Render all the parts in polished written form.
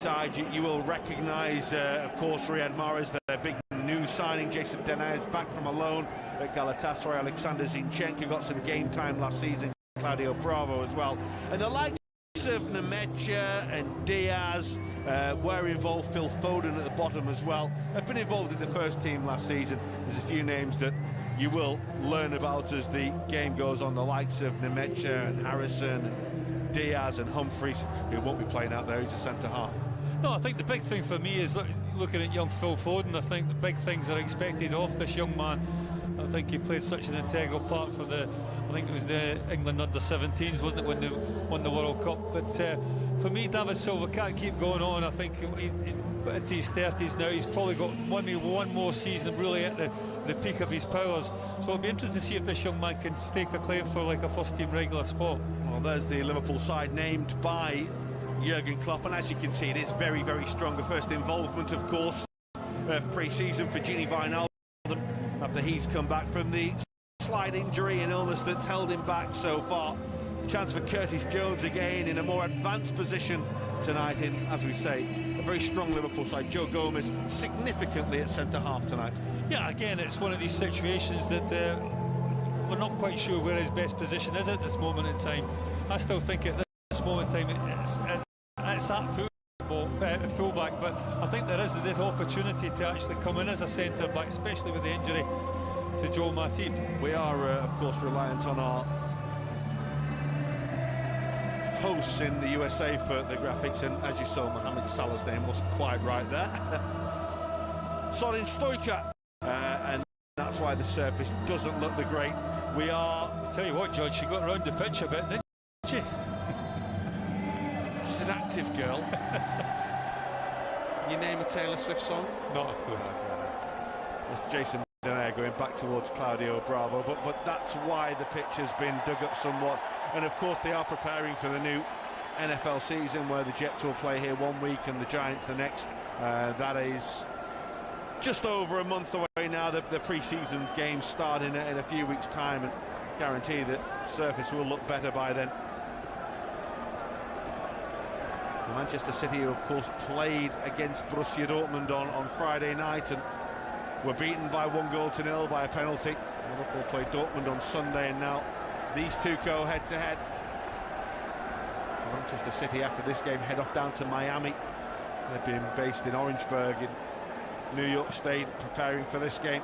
side, you will recognise, of course, Riyad Mahrez, their big new signing. Jason Denayer is back from a loan at Galatasaray. Alexander Zinchenko got some game time last season. Claudio Bravo as well. And the likes of Nemecha and Diaz were involved. Phil Foden at the bottom as well. Have been involved in the first team last season. There's a few names that you will learn about as the game goes on. The likes of Nemecha and Harrison and Diaz and Humphreys, who won't be playing out there. He's a centre-half. No, I think the big thing for me is looking at young Phil Foden. I think the big things are expected of this young man. I think he played such an integral part for I think it was the England under-17s, wasn't it, when they won the World Cup? But for me, David Silva can't keep going on. I think into his 30s now, he's probably got one more season really at the peak of his powers. So it'll be interesting to see if this young man can stake a claim for like a first-team regular spot. Well, there's the Liverpool side named by Jurgen Klopp, and as you can see, it is very, very strong. The first involvement, of course, pre-season for Gini Wijnaldum, after he's come back from the slight injury and illness that's held him back so far. Chance for Curtis Jones again in a more advanced position tonight in, as we say, a very strong Liverpool side. Joe Gomez significantly at centre-half tonight. Yeah, again, it's one of these situations that we're not quite sure where his best position is at this moment in time. I still think at this moment in time it's at fullback, but I think there is this opportunity to actually come in as a centre-back, especially with the injury to Joel Matip. We are, of course, reliant on our hosts in the USA for the graphics, and as you saw, Mohamed Salah's name wasn't quite right there. Sorin Stoica, and that's why the surface doesn't look the great. We are... I'll tell you what, George, she got around the pitch a bit, didn't she? She's an active girl. You name a Taylor Swift song? Not a clue. It's Jason Denayer going back towards Claudio Bravo, but that's why the pitch has been dug up somewhat. And of course they are preparing for the new NFL season, where the Jets will play here one week and the Giants the next. That is just over a month away now. The pre-season games start in a few weeks' time, and guarantee that surface will look better by then. Manchester City, who of course played against Borussia Dortmund on Friday night and were beaten by 1-0 by a penalty. Liverpool played Dortmund on Sunday, and now these two go head-to-head. Manchester City, after this game, head off down to Miami. They've been based in Orangeburg in New York State, preparing for this game.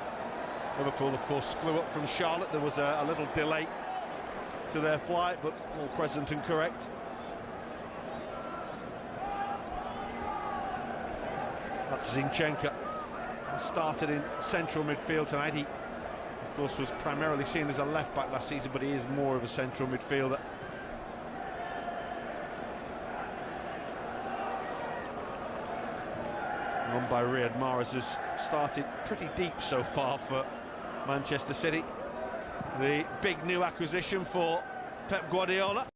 Liverpool, of course, flew up from Charlotte. There was a little delay to their flight, but all present and correct. That's Zinchenko. Started in central midfield tonight. He, of course, was primarily seen as a left-back last season, but he is more of a central midfielder. Run by Riyad Mahrez has started pretty deep so far for Manchester City. The big new acquisition for Pep Guardiola.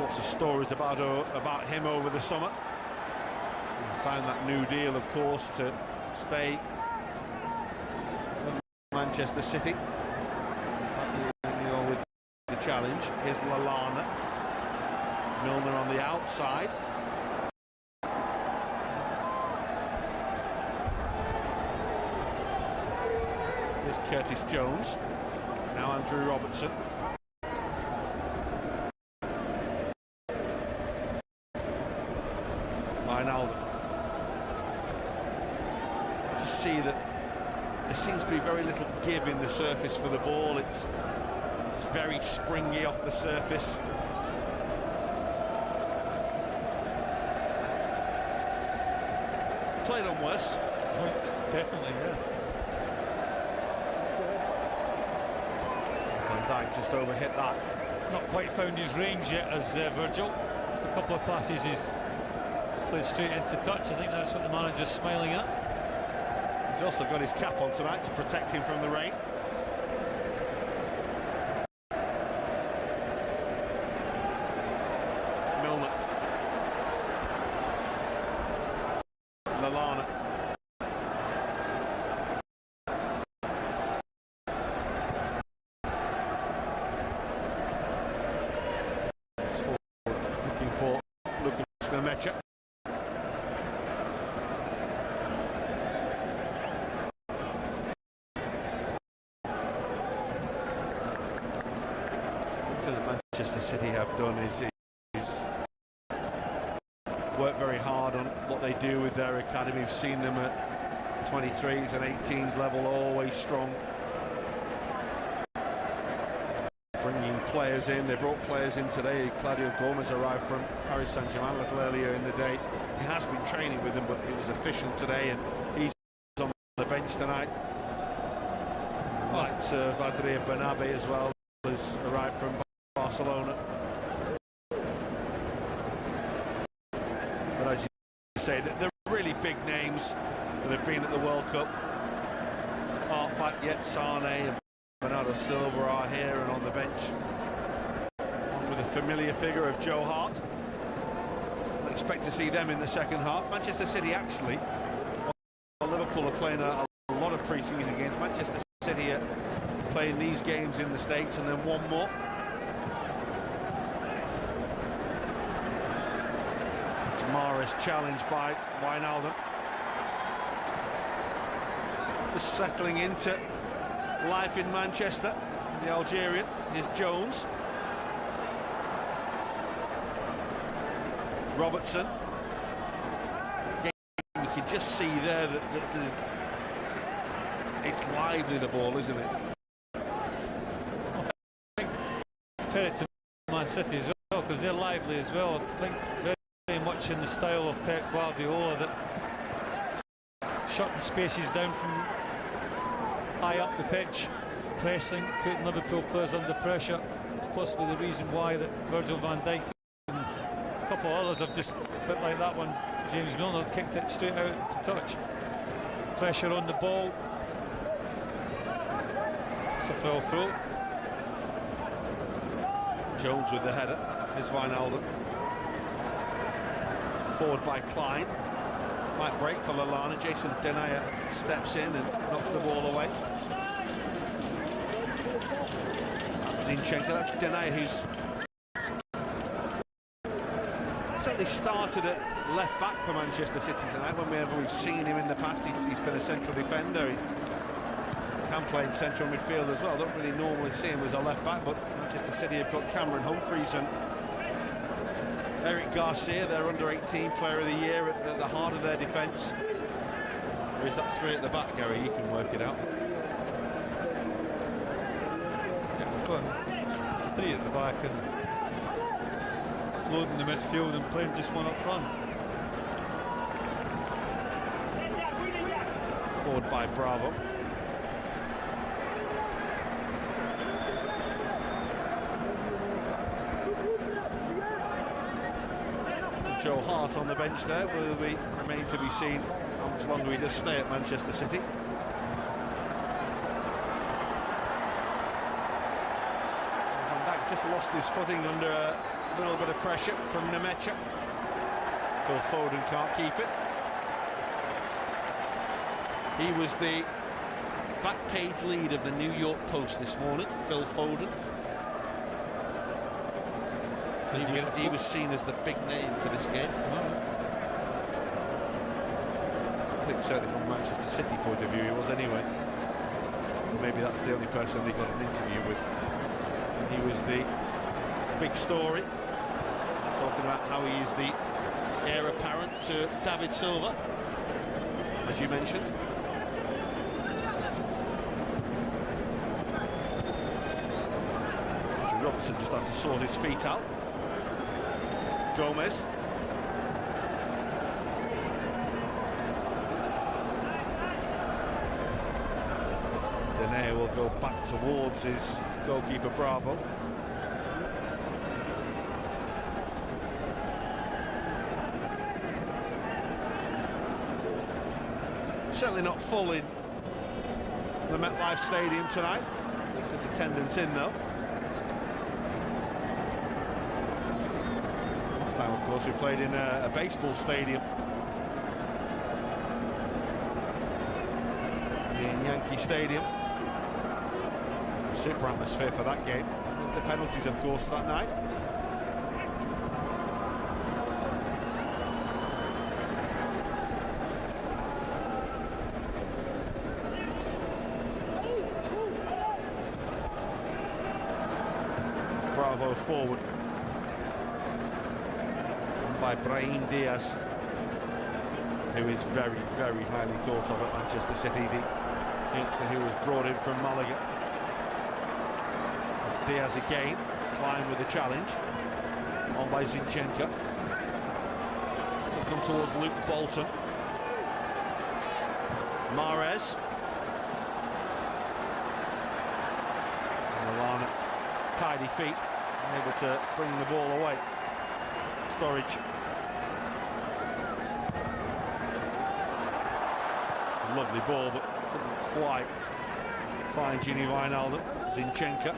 Lots of stories about him over the summer. He signed that new deal, of course, to stay in Manchester City. With the challenge, here's Lallana. Milner on the outside. Here's Curtis Jones. Now Andrew Robertson. Wijnaldum. Just see that there seems to be very little give in the surface for the ball. It's very springy off the surface. Played on worse. Definitely, yeah. Van Dijk just overhit that. Not quite found his range yet as Virgil. Just a couple of passes he's played straight into touch. I think that's what the manager's smiling at. He's also got his cap on tonight to protect him from the rain. Milner. Lallana. Nemecha. Manchester City have done is work very hard on what they do with their academy. We've seen them at 23s and 18s level, always strong. Bringing players in, they brought players in today. Claudio Goles arrived from Paris Saint-Germain a little earlier in the day. He has been training with them, but it was official today, and he's on the bench tonight. The likes of Adrien Bernabe as well has arrived from Barcelona. But as you say, they're really big names that have been at the World Cup. Aren't back yet. Sane and Bernardo Silva are here and on the bench. One with a familiar figure of Joe Hart. I expect to see them in the second half. Manchester City actually, while Liverpool are playing a lot of pre-season games, Manchester City are playing these games in the States and then one more. It's Mahrez challenged by Wijnaldum. Just settling into life in Manchester. The Algerian is Jones. Robertson. Again, you can just see there that it's lively, the ball, isn't it? Credit to Man City as well, because they're lively as well. I think very much in the style of Pep Guardiola, that shutting spaces down from high up the pitch, pressing, putting Liverpool players under pressure. Possibly the reason why that Virgil van Dijk and a couple of others have just, a bit like that one, James Milner kicked it straight out to touch. Pressure on the ball. It's a foul throw. Jones with the header. Here's Wijnaldum. Forward by Klein. Might break for Lallana. Jason Denayer steps in and knocks the ball away. Zinchenko, that's Denayer, who's certainly started at left back for Manchester City tonight. Whenever we've seen him in the past, he's been a central defender. He can play in central midfield as well. Don't really normally see him as a left back, but Manchester City have got Cameron Humphreys and Eric Garcia, their under-18 player of the year, at the heart of their defence. Or is that three at the back, Gary? You can work it out. It's three at the back and loading the midfield and playing just one up front. Forward by Bravo. Joe Hart on the bench there. Will remain to be seen how much longer he does stay at Manchester City. Van Dijk just lost his footing under a little bit of pressure from Nemecha. Phil Foden can't keep it. He was the back page lead of the New York Post this morning, Phil Foden. He was seen as the big name for this game. I think certainly from a Manchester City point of view he was anyway. Maybe that's the only person they got an interview with. And he was the big story, talking about how he is the heir apparent to David Silva, as you mentioned. Robertson just had to sort his feet out. Goles. Denayer will go back towards his goalkeeper Bravo. Certainly not full in the MetLife Stadium tonight. Decent attendance in though. Time, of course, we played in a baseball stadium in Yankee Stadium. Super atmosphere for that game. Into penalties, of course, that night. Bravo forward. By Brahim Diaz, who is very, very highly thought of at Manchester City, the youngster who was brought in from Malaga. It's Diaz again, Klein with the challenge, on by Zinchenko. So come towards Luke Bolton. Mahrez. Lallana, tidy feet, able to bring the ball away. Sturridge. It's a lovely ball, but couldn't quite find Gini Wijnaldum. Zinchenko.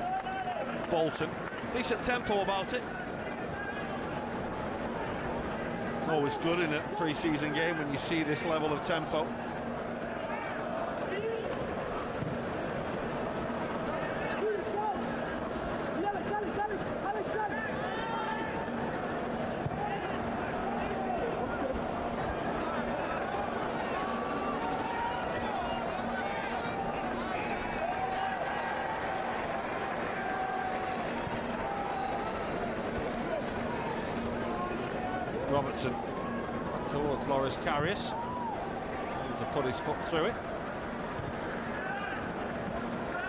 Bolton. Decent tempo about it. Always good in a pre-season game when you see this level of tempo. Robertson towards Loris Karius to put his foot through it.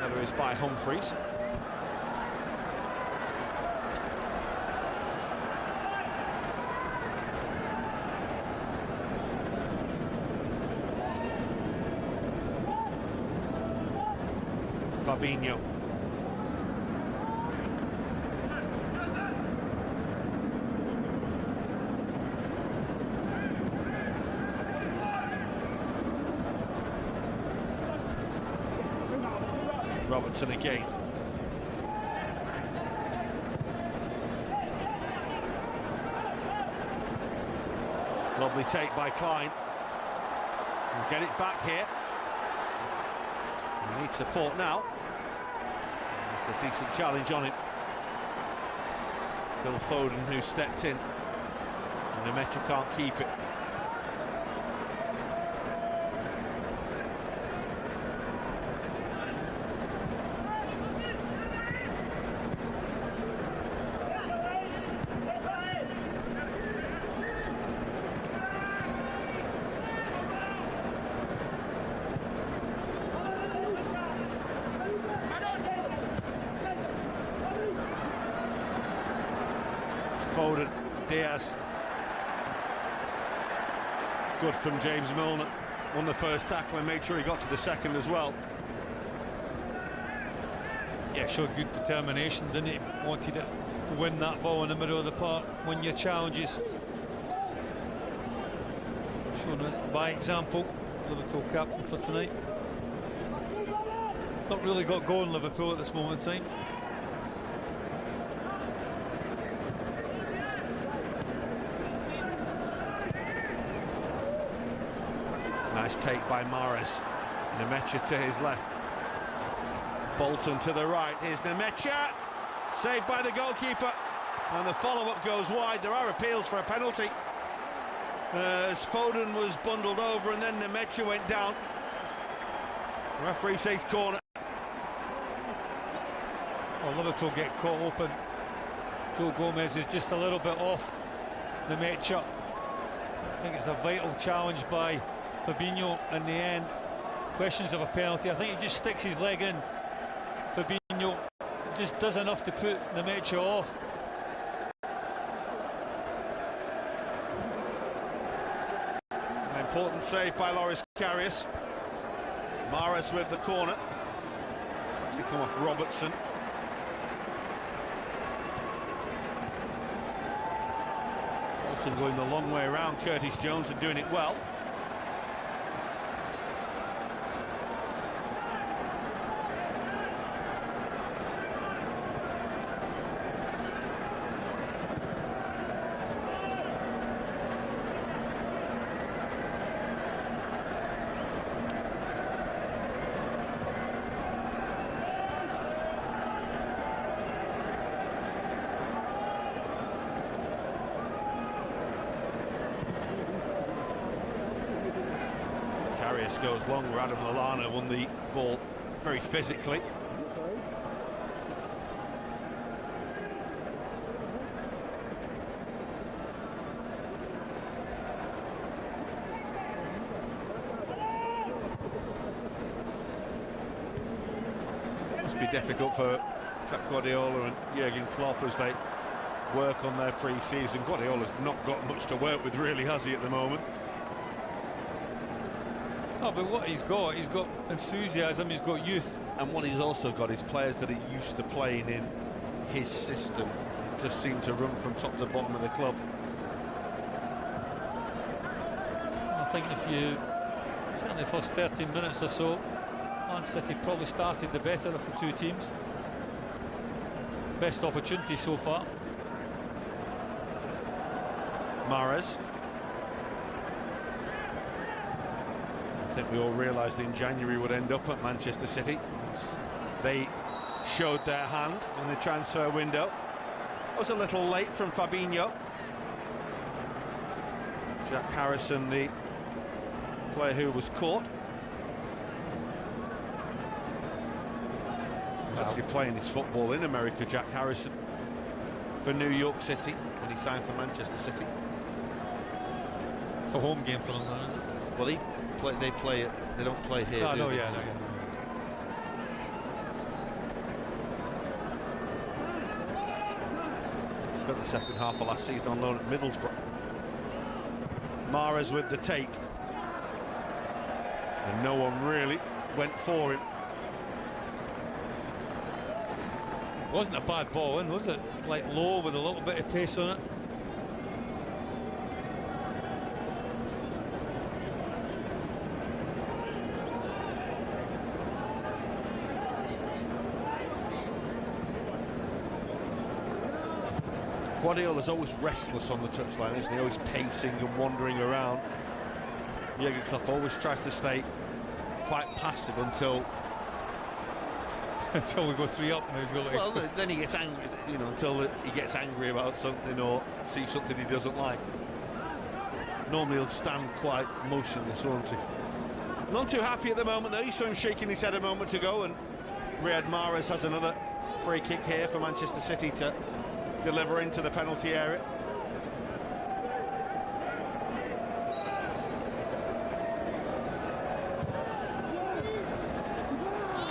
Header is by Humphreys. Fabinho. Robertson again. Lovely take by Klein. We'll get it back here. He needs support now. It's a decent challenge on it. Phil Foden, who stepped in, and Nemecha can't keep it. Foden, Diaz. Good from James Milner. Won the first tackle and made sure he got to the second as well. Yeah, showed good determination, didn't he? Wanted to win that ball in the middle of the park, win your challenges. Shown it by example, Liverpool captain for tonight. Not really got going, Liverpool, at this moment in time. Nice take by Mahrez. Nemecha to his left. Bolton to the right. Here's Nemecha. Saved by the goalkeeper. And the follow-up goes wide. There are appeals for a penalty. As Foden was bundled over and then Nemecha went down. The referee says corner. Well, Liverpool get caught open. Joe Gomez is just a little bit off Nemecha. I think it's a vital challenge by Fabinho in the end. Questions of a penalty. I think he just sticks his leg in. Fabinho just does enough to put Nemecha off. An important save by Loris Karius. Mahrez with the corner. They come off Robertson. Bolton going the long way around Curtis Jones and doing it well. Goes long. Adam Lallana won the ball very physically. must be difficult for Pep Guardiola and Jurgen Klopp as they work on their pre-season. Guardiola's not got much to work with, really, has he, at the moment? Oh, but what he's got enthusiasm, he's got youth. And what he's also got is players that are used to playing in his system, just seem to run from top to bottom of the club. I think certainly the first 13 minutes or so, Man City probably started the better of the two teams. Best opportunity so far. Mahrez. I think we all realised in January would end up at Manchester City. They showed their hand in the transfer window. It was a little late from Fabinho. Jack Harrison, the player who was caught. He was actually playing his football in America, Jack Harrison, for New York City when he signed for Manchester City. It's a home game for them, though, isn't it? Well, they play it. They don't play here. Oh, no, yeah. Spent the second half of last season on loan at Middlesbrough. Mahrez with the take, and no one really went for him. Wasn't a bad ball in, was it? Like low with a little bit of pace on it. Guardiola's always restless on the touchline, isn't he? Always pacing and wandering around. Jurgen Klopp always tries to stay quite passive until we go 3 up. And he's got well, then he gets angry, you know, until he gets angry about something or sees something he doesn't like. Normally he'll stand quite motionless, won't he? Not too happy at the moment, though. You saw him shaking his head a moment ago, and Riyad Mahrez has another free kick here for Manchester City to deliver into the penalty area.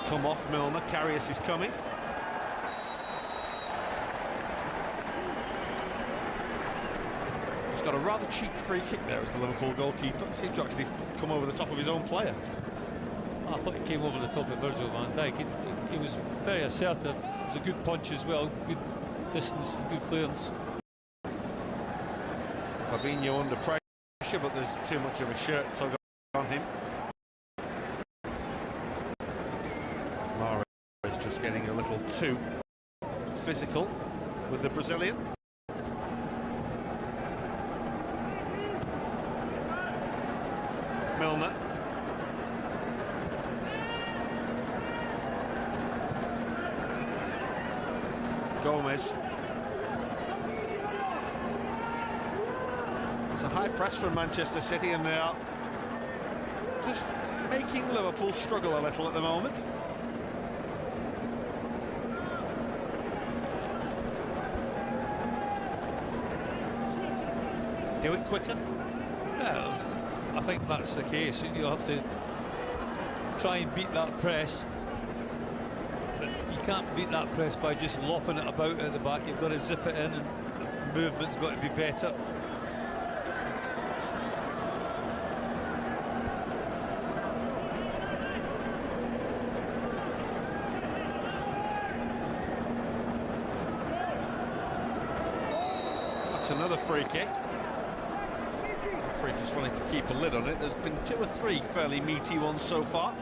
Come off Milner, Karius is coming. He's got a rather cheap free kick there as the Liverpool goalkeeper. Seemed to actually come over the top of his own player. I thought he came over the top of Virgil van Dijk. He was very assertive. It was a good punch as well, good distance, good clearance. Fabinho under pressure, but there's too much of a shirt tug on him. Mahrez just getting a little too physical with the Brazilian. Milner. Goles. It's a high press from Manchester City, and they are just making Liverpool struggle a little at the moment. Let's do it quicker. Yeah, I think that's the case. You'll have to try and beat that press. But you can't beat that press by just lopping it about at the back. You've got to zip it in, and movement's got to be better. That's another free kick. Just wanted to keep a lid on it. There's been 2 or 3 fairly meaty ones so far.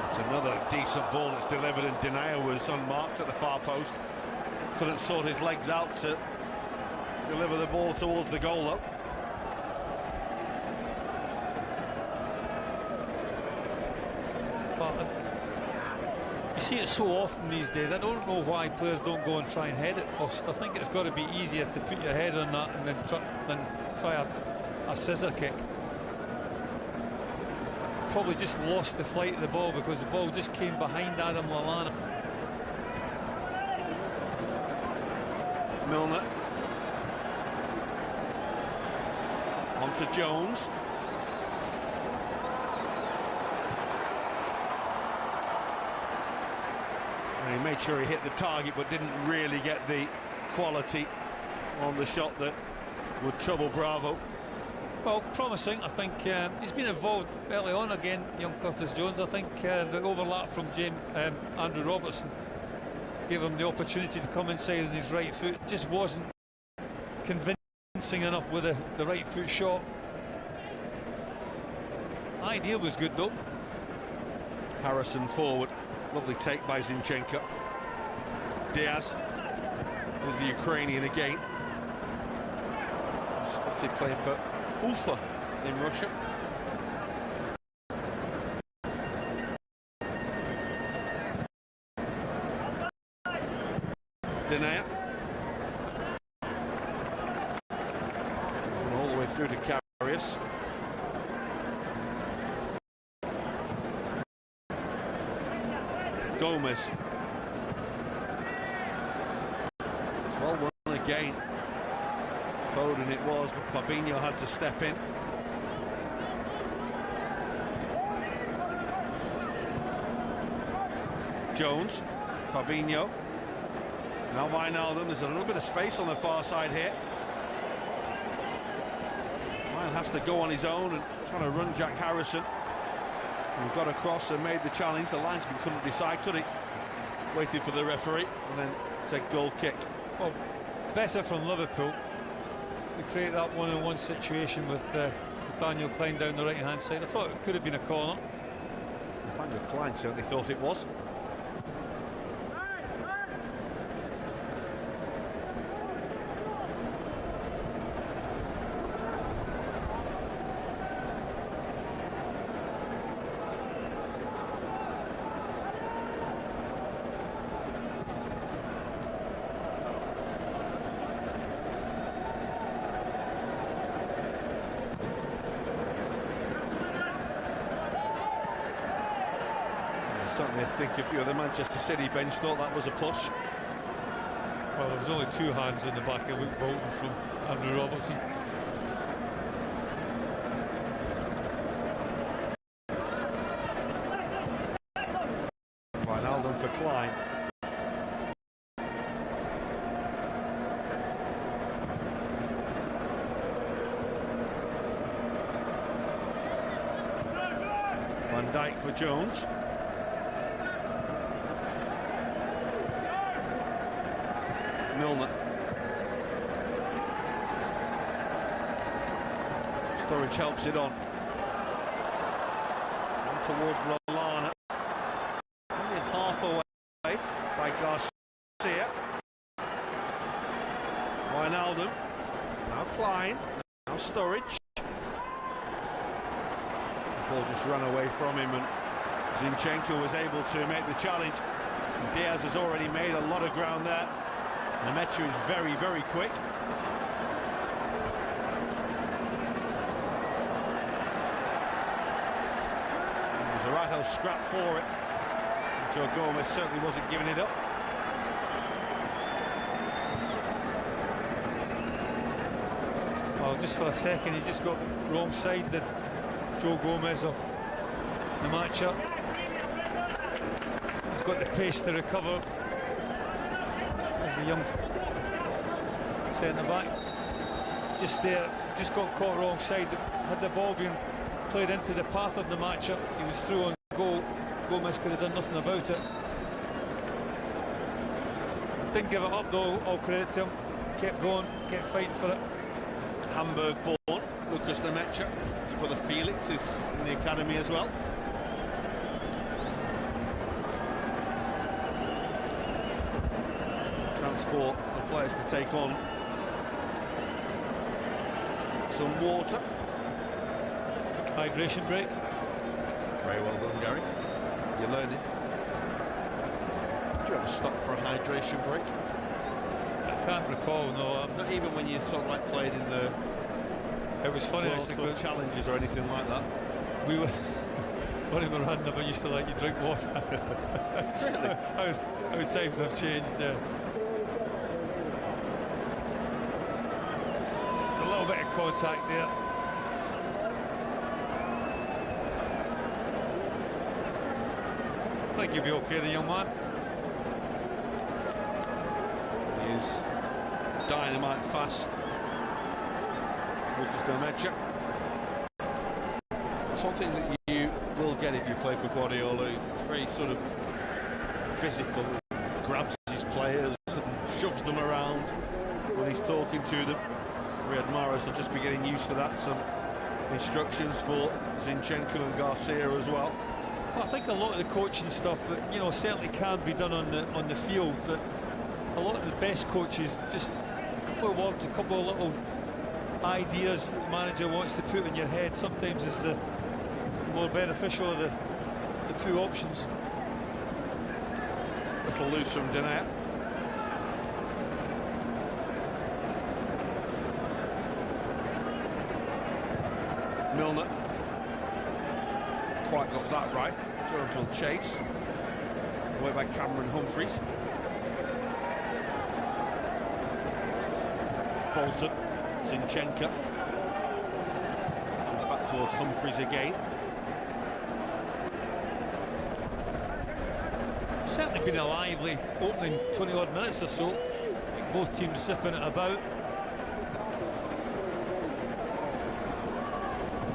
It's another decent ball that's delivered, and Denier was unmarked at the far post. Couldn't sort his legs out to deliver the ball towards the goal, though. You see it so often these days. I don't know why players don't go and try and head it first. I think it's got to be easier to put your head on that and then try a scissor kick. Probably just lost the flight of the ball because the ball just came behind Adam Lallana. Milner. On to Jones. And he made sure he hit the target, but didn't really get the quality on the shot that would trouble Bravo. Well, promising. I think he's been involved early on again, young Curtis Jones. I think the overlap from Andrew Robertson gave him the opportunity to come inside on his right foot. Just wasn't convincing enough with the right foot shot. Idea was good though. Harrison forward. Lovely take by Zinchenko. Diaz is the Ukrainian again. Spotted playing for Ufa in Russia. Denea. All the way through to Karius. Goles. It's well won again. Foden it was, but Fabinho had to step in. Jones, Fabinho. Now Wijnaldum. There's a little bit of space on the far side here. Ryan has to go on his own and trying to run Jack Harrison. He got across and made the challenge. The linesman couldn't decide, could he? Waited for the referee and then said goal kick. Well, better from Liverpool to create that one-on-one situation with Nathaniel Klein down the right-hand side. I thought it could have been a corner. Nathaniel Klein certainly thought it was. Certainly, I think if you're the Manchester City bench, thought that was a push. Well, there was only two hands in the back of Luke Bolton from Andrew Robertson. Wijnaldum for Klein. Van Dijk for Jones. Milner. Sturridge helps it on. Towards Lallana. Only half away by Garcia. Wijnaldum. Now Klein. Now Sturridge. The ball just ran away from him and Zinchenko was able to make the challenge. And Diaz has already made a lot of ground there. Matcha is very, very quick. It was a right old scrap for it. Joe Gomez certainly wasn't giving it up. Well, just for a second, he just got wrong side, did Joe Gomez of the matchup. He's got the pace to recover. As the young centre-back, just there, just got caught wrong side. Had the ball been played into the path of the matchup, he was through on goal. Gomez could have done nothing about it. Didn't give it up though, all credit to him. Kept going, kept fighting for it. Hamburg born, Lucas Nemecha. His brother Felix is in the academy as well. Transport the players to take on some water. Hydration break. Very well done, Gary. You're learning. Do you ever stop for a hydration break? I can't recall, no. Not even when you sort of like played in the It was funny actually. Challenges or anything like that. We were when we were random, I used to let you drink water. Really? how times have changed. contact there. I think he'll be okay, the young man. He is dynamite fast. Lucas Matcha. Something that you will get if you play for Guardiola. He's very sort of physical, grabs his players and shoves them around when he's talking to them. Riyad Mahrez will just be getting used to that. Some instructions for Zinchenko and Garcia as well. I think a lot of the coaching stuff that, you know, certainly can be done on the field, but a lot of the best coaches, just a couple of words, a couple of little ideas the manager wants to put in your head sometimes is the more beneficial of the two options. Little loose from Denayer. Milner. Quite got that right. Jones will chase. Away by Cameron Humphreys. Bolton. Zinchenko. And back towards Humphreys again. Certainly been a lively opening 20-odd minutes or so. I think both teams zipping it about.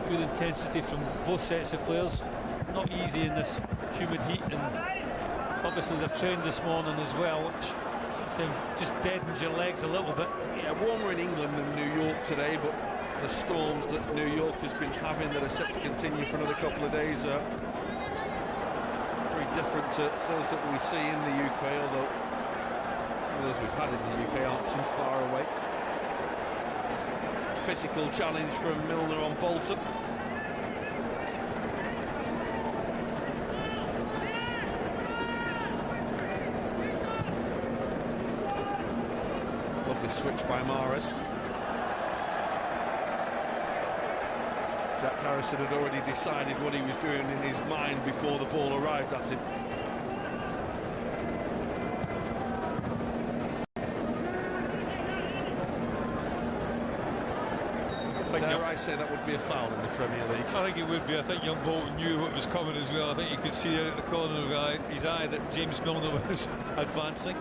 Good intensity from both sets of players. Not easy in this humid heat, and obviously they've trained this morning as well, which sometimes just deadens your legs a little bit. Yeah, warmer in England than New York today, but the storms that New York has been having that are set to continue for another couple of days are very different to those that we see in the UK, although some of those we've had in the UK aren't too far away. Physical challenge from Milner on Bolton. Lovely switch by Mahrez. Jack Harrison had already decided what he was doing in his mind before the ball arrived at him. I say that would be a foul in the Premier League. I think it would be. I think young Bolton knew what was coming as well. I think you could see out at the corner of his eye that James Milner was advancing.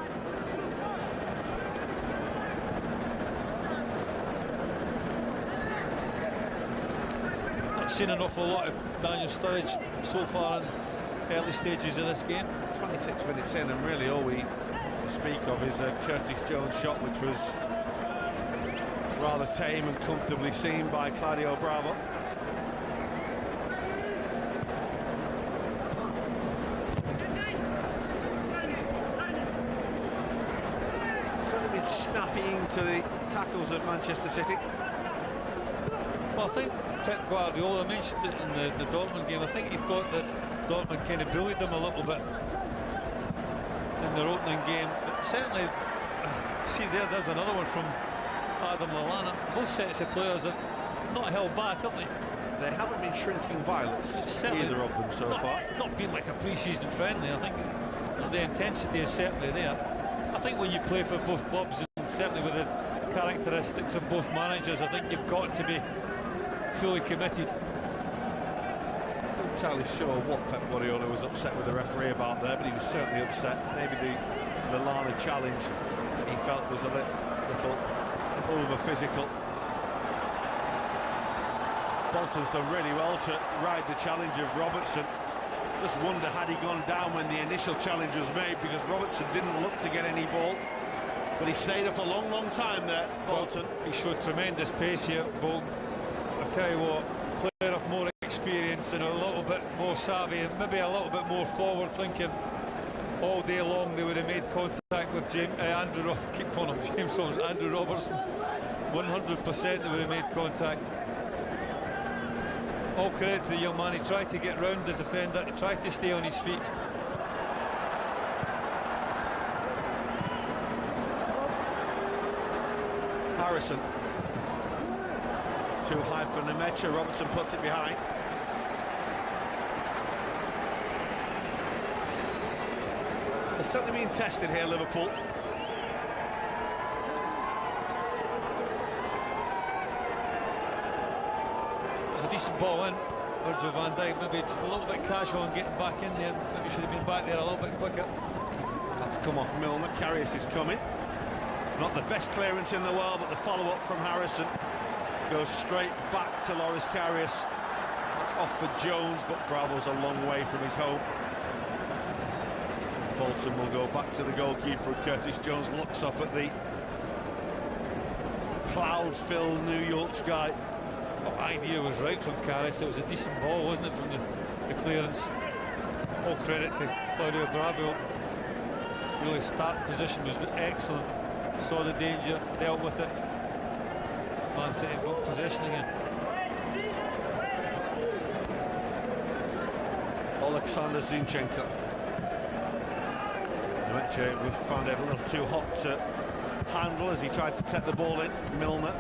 I've seen an awful lot of Daniel Sturridge so far in early stages of this game. 26 minutes in, and really all we speak of is a Curtis Jones shot, which was rather tame and comfortably seen by Claudio Bravo. Certainly been snappy into the tackles of Manchester City. Well, I think Pep Guardiola mentioned it in the Dortmund game. I think he thought that Dortmund kind of bullied them a little bit in their opening game. But certainly, see there's another one from Adam Lallana. Both sets of players are not held back, have they? They haven't been shrinking violence, either of them so far. Not been like a pre-season friendly. I think the intensity is certainly there. I think when you play for both clubs, and certainly with the characteristics of both managers, I think you've got to be fully committed. I'm not entirely sure what Pep Guardiola was upset with the referee about there, but he was certainly upset. Maybe the Lallana challenge that he felt was a little over-physical. Bolton's done really well to ride the challenge of Robertson. Just wonder had he gone down when the initial challenge was made, because Robertson didn't look to get any ball, but he stayed up a long time there, Bolton. Well, he showed tremendous pace here, Bolton. I tell you what, player of more experience and a little bit more savvy and maybe a little bit more forward thinking. All day long they would have made contact with Andrew Robertson. 100% they would have made contact. All credit to the young man. He tried to get round the defender, he tried to stay on his feet. Harrison. Too high for Nemecha. Robertson puts it behind. They're certainly being tested here, Liverpool. decent ball in. Virgil van Dijk maybe just a little bit casual and getting back in there. Maybe should have been back there a little bit quicker. That's come off Milner. Karius is coming. Not the best clearance in the world, but the follow-up from Harrison goes straight back to Loris Karius. That's off for Jones, but Bravo's a long way from his home. Bolton will go back to the goalkeeper. Curtis Jones looks up at the cloud-filled New York sky. The idea was right from Karius. It was a decent ball, wasn't it, from the clearance. All credit to Claudio Bravo. Really, start position was excellent. Saw the danger, dealt with it. Man City got possession again. Alexander Zinchenko. We found it a little too hot to handle as he tried to take the ball in. Milner.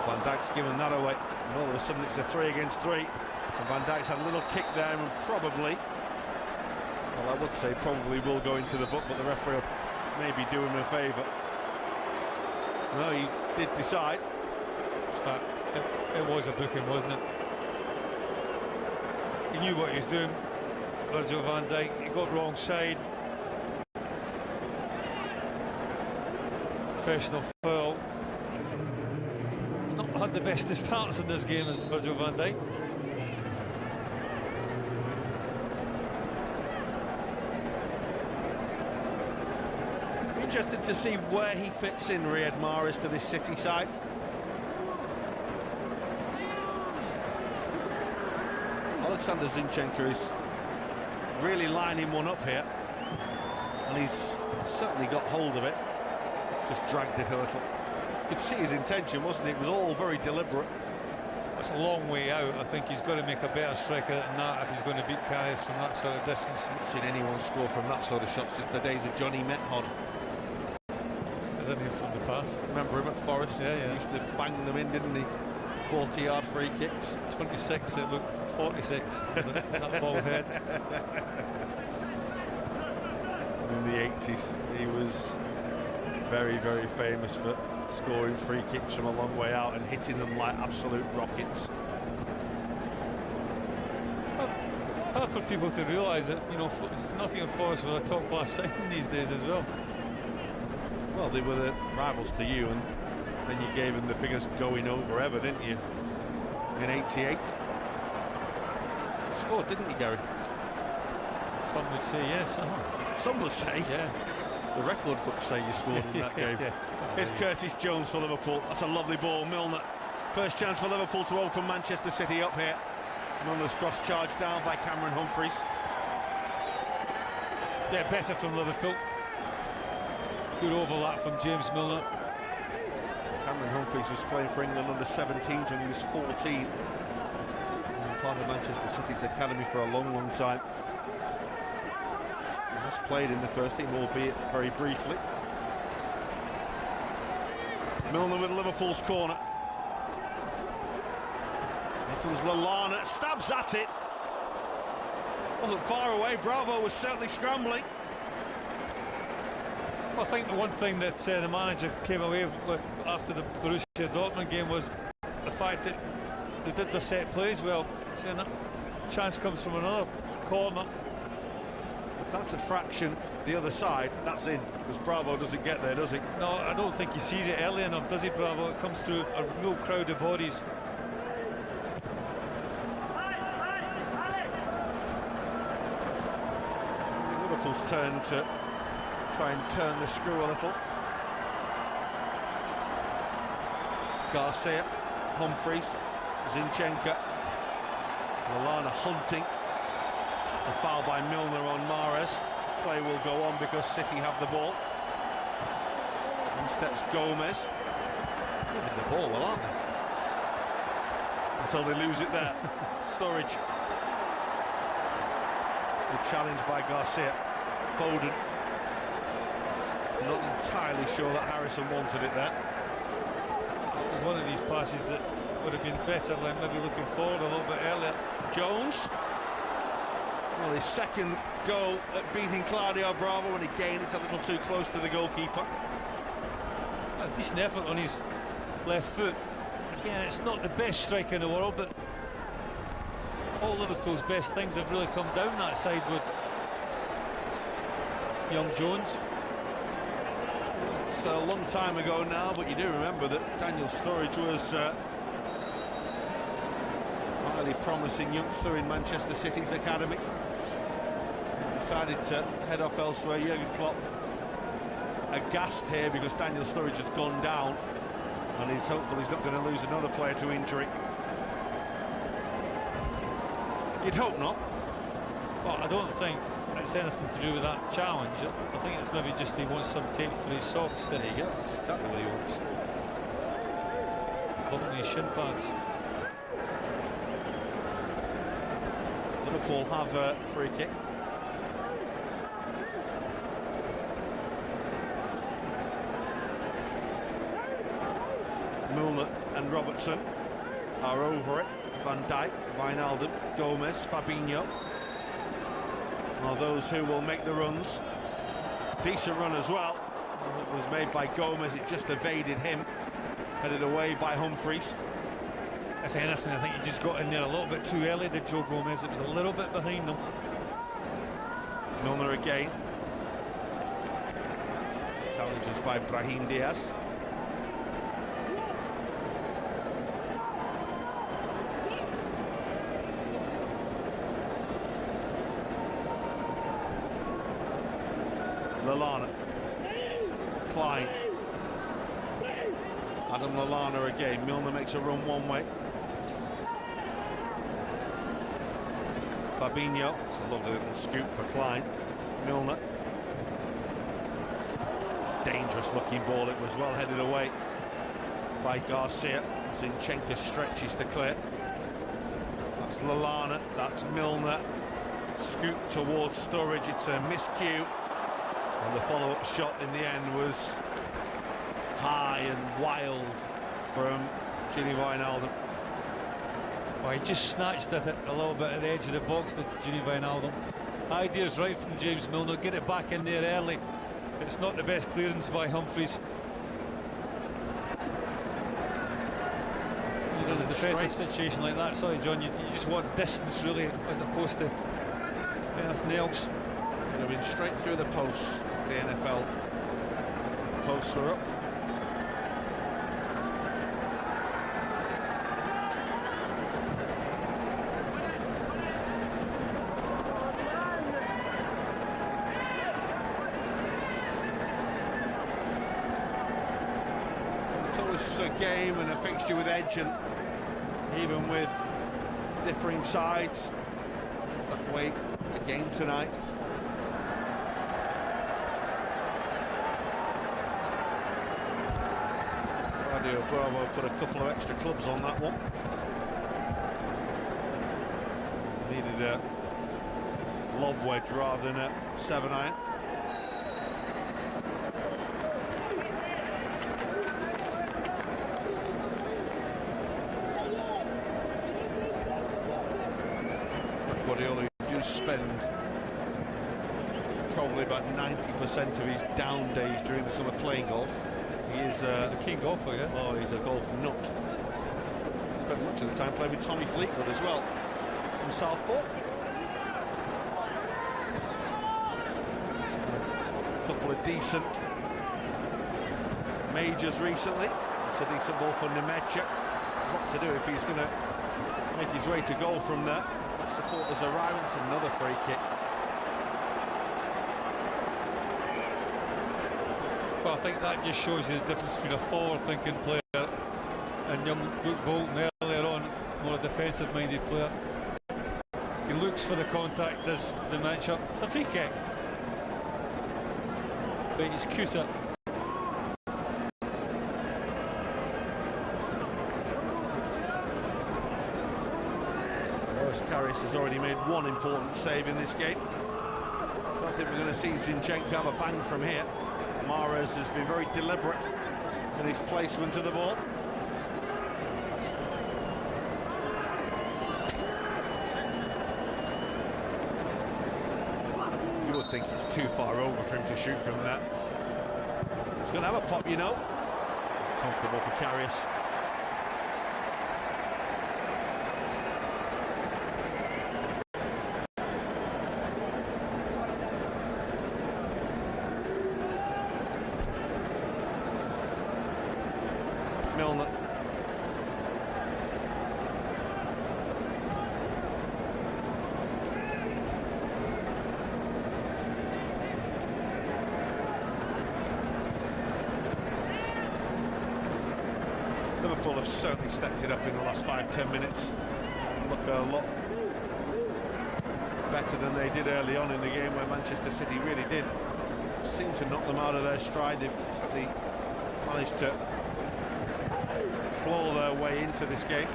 Van Dijk's given that away. And all of a sudden it's a 3 against 3. And Van Dijk's had a little kick there and probably, well, I would say probably will go into the book, but the referee will maybe do him a favour. No, he did decide. It was a booking, wasn't it? He knew what he was doing. Virgil van Dijk, he got wrong side. Professional foul. He's not had the best of starts in this game as Virgil van Dijk. Interested to see where he fits in, Riyad Mahrez, to this City side. Alexander Zinchenko is really lining one up here, and he's certainly got hold of it. Just dragged it a little. You could see his intention, wasn't it? It was all very deliberate. It's a long way out. I think he's got to make a better striker than that if he's going to beat Karius from that sort of distance. I haven't seen anyone score from that sort of shot since the days of Johnny Method. Isn't he from the past? Remember him at Forest? Yeah. He used to bang them in, didn't he? 40-yard free kicks. 26, it looked 46. that ball head. In the 80s, he was very, very famous for scoring free kicks from a long way out and hitting them like absolute rockets. It's hard for people to realise that, you know, Nottingham Forest were a top-class side these days as well. Well, they were the rivals to you, and then you gave them the biggest going over ever, didn't you? In '88. Scored, didn't he, Gary? Some would say yes. Some would say. Yeah. The record books say you scored in that game. Here's Curtis Jones for Liverpool. That's a lovely ball, Milner. First chance for Liverpool to open Manchester City up here. Milner's cross charged down by Cameron Humphreys. Yeah, better from Liverpool. Good overlap from James Milner. Cameron Humphreys was playing for England under 17s when he was 14. And part of Manchester City's academy for a long, long time. He has played in the first team, albeit very briefly. Milner with Liverpool's corner. Here comes Lallana, stabs at it. Wasn't far away, Bravo was certainly scrambling. I think the one thing that the manager came away with after the Borussia Dortmund game was the fact that they did the set plays well. Saying that chance comes from another corner. If that's a fraction the other side, that's in, because Bravo doesn't get there, does he? No, I don't think he sees it early enough, does he, Bravo? It comes through a real crowd of bodies. Liverpool's turn to try and turn the screw a little. Garcia, Humphreys, Zinchenko, Lallana hunting. It's a foul by Milner on Mahrez. Play will go on because City have the ball. In steps Goles. Moving the ball, well, aren't they? Until they lose it there. Storage. It's a challenge by Garcia. Foden. Not entirely sure that Harrison wanted it there. It was one of these passes that would have been better, like maybe looking forward a little bit earlier. Jones. Well, his second goal at beating Claudio Bravo, and again it's a little too close to the goalkeeper. A decent effort on his left foot. Again, it's not the best strike in the world, but all Liverpool's best things have really come down that side with young Jones. It's a long time ago now, but you do remember that Daniel Sturridge was a highly promising youngster in Manchester City's academy. He decided to head off elsewhere. Jurgen Klopp aghast here because Daniel Sturridge has gone down, and he's hopeful he's not going to lose another player to injury. You'd hope not. Well, I don't think it's anything to do with that challenge. I think it's maybe just he wants some tape for his socks. There you go, that's exactly what he wants. Bumping his shin pads. Liverpool have a free kick. Milner and Robertson are over it. Van Dijk, Wijnaldum, Goles, Fabinho are those who will make the runs. Decent run as well. It was made by Goles, it just evaded him. Headed away by Humphreys. If anything, I think he just got in there a little bit too early, did Joe Gomes. It was a little bit behind them. Milner again. Challenges by Brahim Diaz. Lallana, Klein, Adam Lallana again. Milner makes a run one way. Fabinho, it's a lovely little scoop for Klein. Milner, dangerous looking ball. It was well headed away by Garcia. Zinchenko stretches to clear. That's Lallana, that's Milner. Scoop towards Sturridge, it's a miscue. And the follow-up shot in the end was high and wild from Gini Wijnaldum. Well, he just snatched at it a little bit at the edge of the box, the Gini Wijnaldum. Idea's right from James Milner, get it back in there early. It's not the best clearance by Humphreys. You know, in a defensive situation like that, sorry John, you just want distance really, as opposed to anything else. Would have been straight through the posts. The NFL posts were up. It's always a game and a fixture with edge, and even with differing sides, it's that way the game tonight. Bravo put a couple of extra clubs on that one. Needed a lob wedge rather than a 7-iron. Guardiola do spend probably about 90% of his down days during the summer playing golf. He's a keen golfer, yeah? Oh, he's a golf nut. Spent much of the time playing with Tommy Fleetwood as well from Southport. A couple of decent majors recently. It's a decent ball for Nemanja. A lot to do if he's going to make his way to goal from there. Supporters arriving. It's another free kick. Well, I think that just shows you the difference between a forward-thinking player and young Luke Bolton earlier on, more a defensive-minded player. He looks for the contact, does the match-up. It's a free kick. But he's cuter. Karras has already made one important save in this game. I don't think we're going to see Zinchenko have a bang from here. Mahrez has been very deliberate in his placement of the ball. You would think it's too far over for him to shoot from that. He's going to have a pop, you know. comfortable for Karius. Milner. Liverpool have certainly stepped it up in the last 5-10 minutes. Look a lot better than they did early on in the game, where Manchester City really did seem to knock them out of their stride. They've certainly managed to claw their way into this game.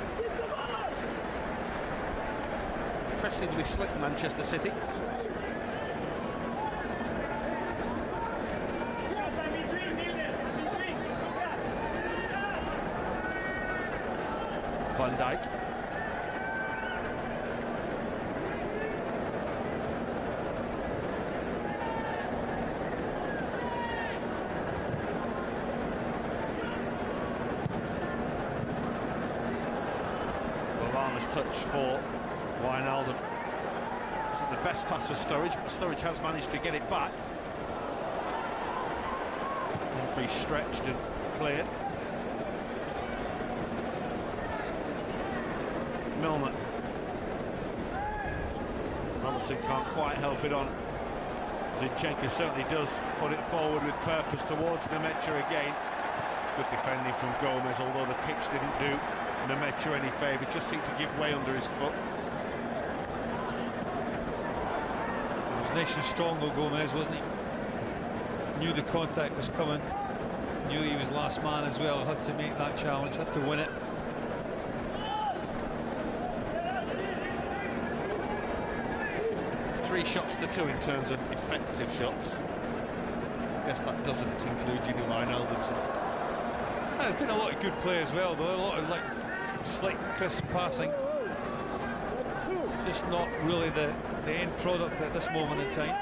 Impressively slick, Manchester City. Van Dijk. Lallana's touch for Wijnaldum. Wasn't the best pass for Sturridge, but Sturridge has managed to get it back. Humphries stretched and cleared. Milner. Robertson can't quite help it on. Zinchenko certainly does put it forward with purpose towards Nemecha again. It's good defending from Goles, although the pitch didn't do Nemecha any favours, just seemed to give way under his foot. He was nice and strong though, Goles, wasn't he? Knew the contact was coming, knew he was last man as well, had to make that challenge, had to win it. Three shots to two in terms of effective shots. I guess that doesn't include Wijnaldum's effort. There's been a lot of good play as well, though. A lot of like slick, crisp passing. Just not really the end product at this moment in time.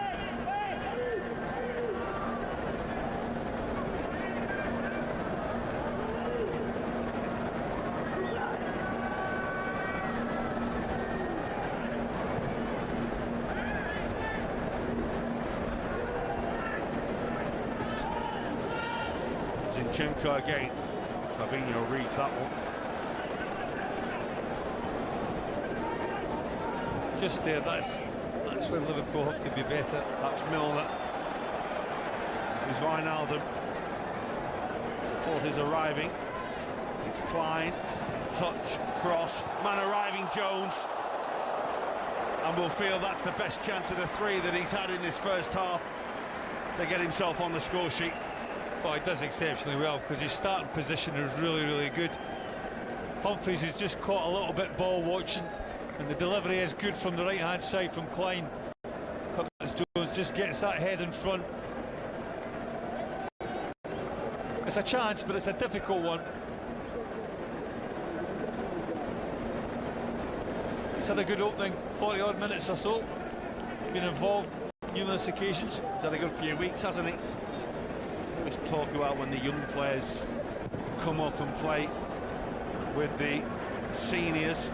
Zinchenko again. Fabinho reads that one. Just there, that's where Liverpool have to be better. That's Milner. This is Wijnaldum. Support is arriving. It's Klein. Touch, cross, man arriving, Jones. And we'll feel that's the best chance of the three that he's had in this first half to get himself on the score sheet. Well, he does exceptionally well because his starting position is really, really good. Humphries has just caught a little bit ball watching, and the delivery is good from the right-hand side from Klein. Jones just gets that head in front. It's a chance, but it's a difficult one. He's had a good opening, 40-odd minutes or so. Been involved on numerous occasions. He's had a good few weeks, hasn't he? We talk about when the young players come up and play with the seniors,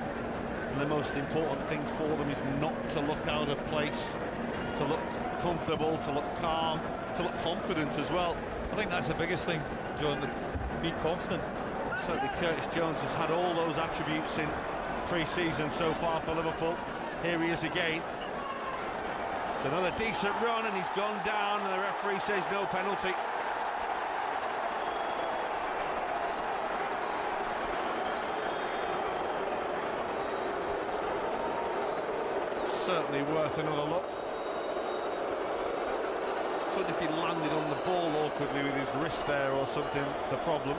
and the most important thing for them is not to look out of place, to look comfortable, to look calm, to look confident as well. I think that's the biggest thing, John, to be confident. Certainly Curtis Jones has had all those attributes in pre-season so far for Liverpool. Here he is again. It's another decent run, and he's gone down, and the referee says no penalty. Certainly worth another look. So if he landed on the ball awkwardly with his wrist there or something, that's the problem.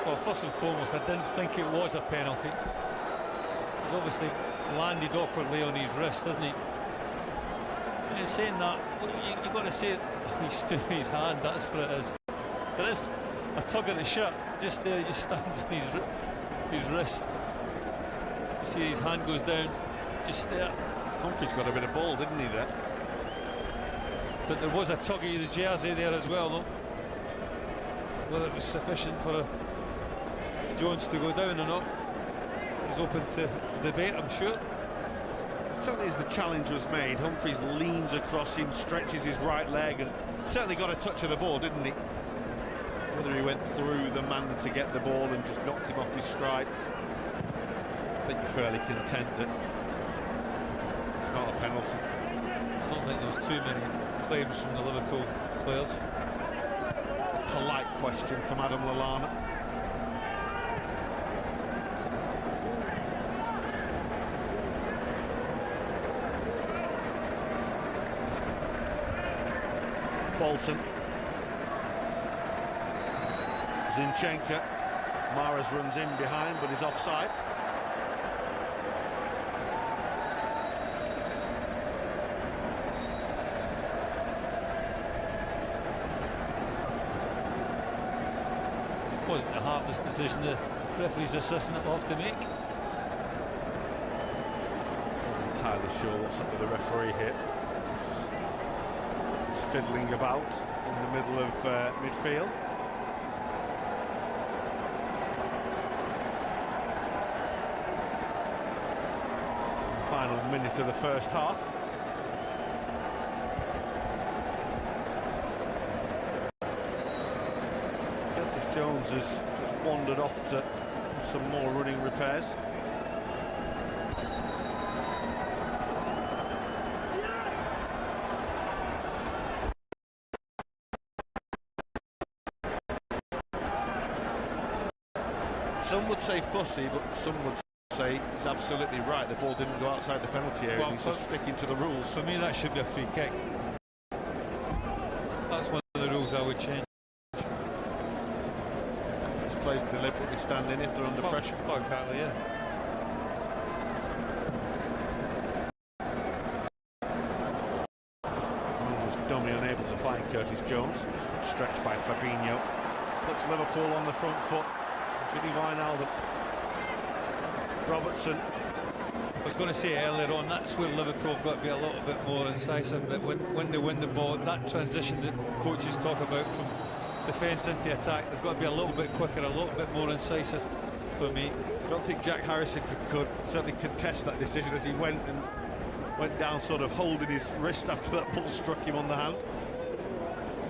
Well, first and foremost, I didn't think it was a penalty. He's obviously landed awkwardly on his wrist, hasn't he? And saying that, you've got to say he's stood his hand, that's what it is. There is a tug at the shirt, just there, he just stands on his wrist. You see his hand goes down. Just there. Humphries got a bit of ball, didn't he, there? But there was a tug of the jersey there as well, though. whether it was sufficient for Jones to go down or not is open to debate, I'm sure. Certainly as the challenge was made, Humphreys leans across him, stretches his right leg, and certainly got a touch of the ball, didn't he? Whether he went through the man to get the ball and just knocked him off his stride, I think you're fairly content that it's not a penalty. I don't think there was too many claims from the Liverpool players. Polite question from Adam Lallana. Bolton. Zinchenko. Mahrez runs in behind but is offside. Wasn't the hardest decision the referee's assistant will have to make. Not entirely sure what's up with the referee here. He's fiddling about in the middle of midfield. Final minute of the first half. Jones has just wandered off to some more running repairs. Some would say fussy, but some would say he's absolutely right. The ball didn't go outside the penalty area. Well, he's just sticking to the rules. For me, that should be a free kick. That's one of the rules I would change. Players deliberately stand in if they're under pressure. Oh, exactly, yeah. Was dummy unable to find Curtis Jones. Good stretch by Fabinho. Puts Liverpool on the front foot. Jimmy Wijnaldum. Robertson. I was going to say earlier on, that's where Liverpool have got to be a little bit more incisive. That when they win the ball, that transition that coaches talk about from defence into attack, they've got to be a little bit quicker, a little bit more incisive for me. I don't think Jack Harrison could certainly contest that decision as he went down sort of holding his wrist after that ball struck him on the hand.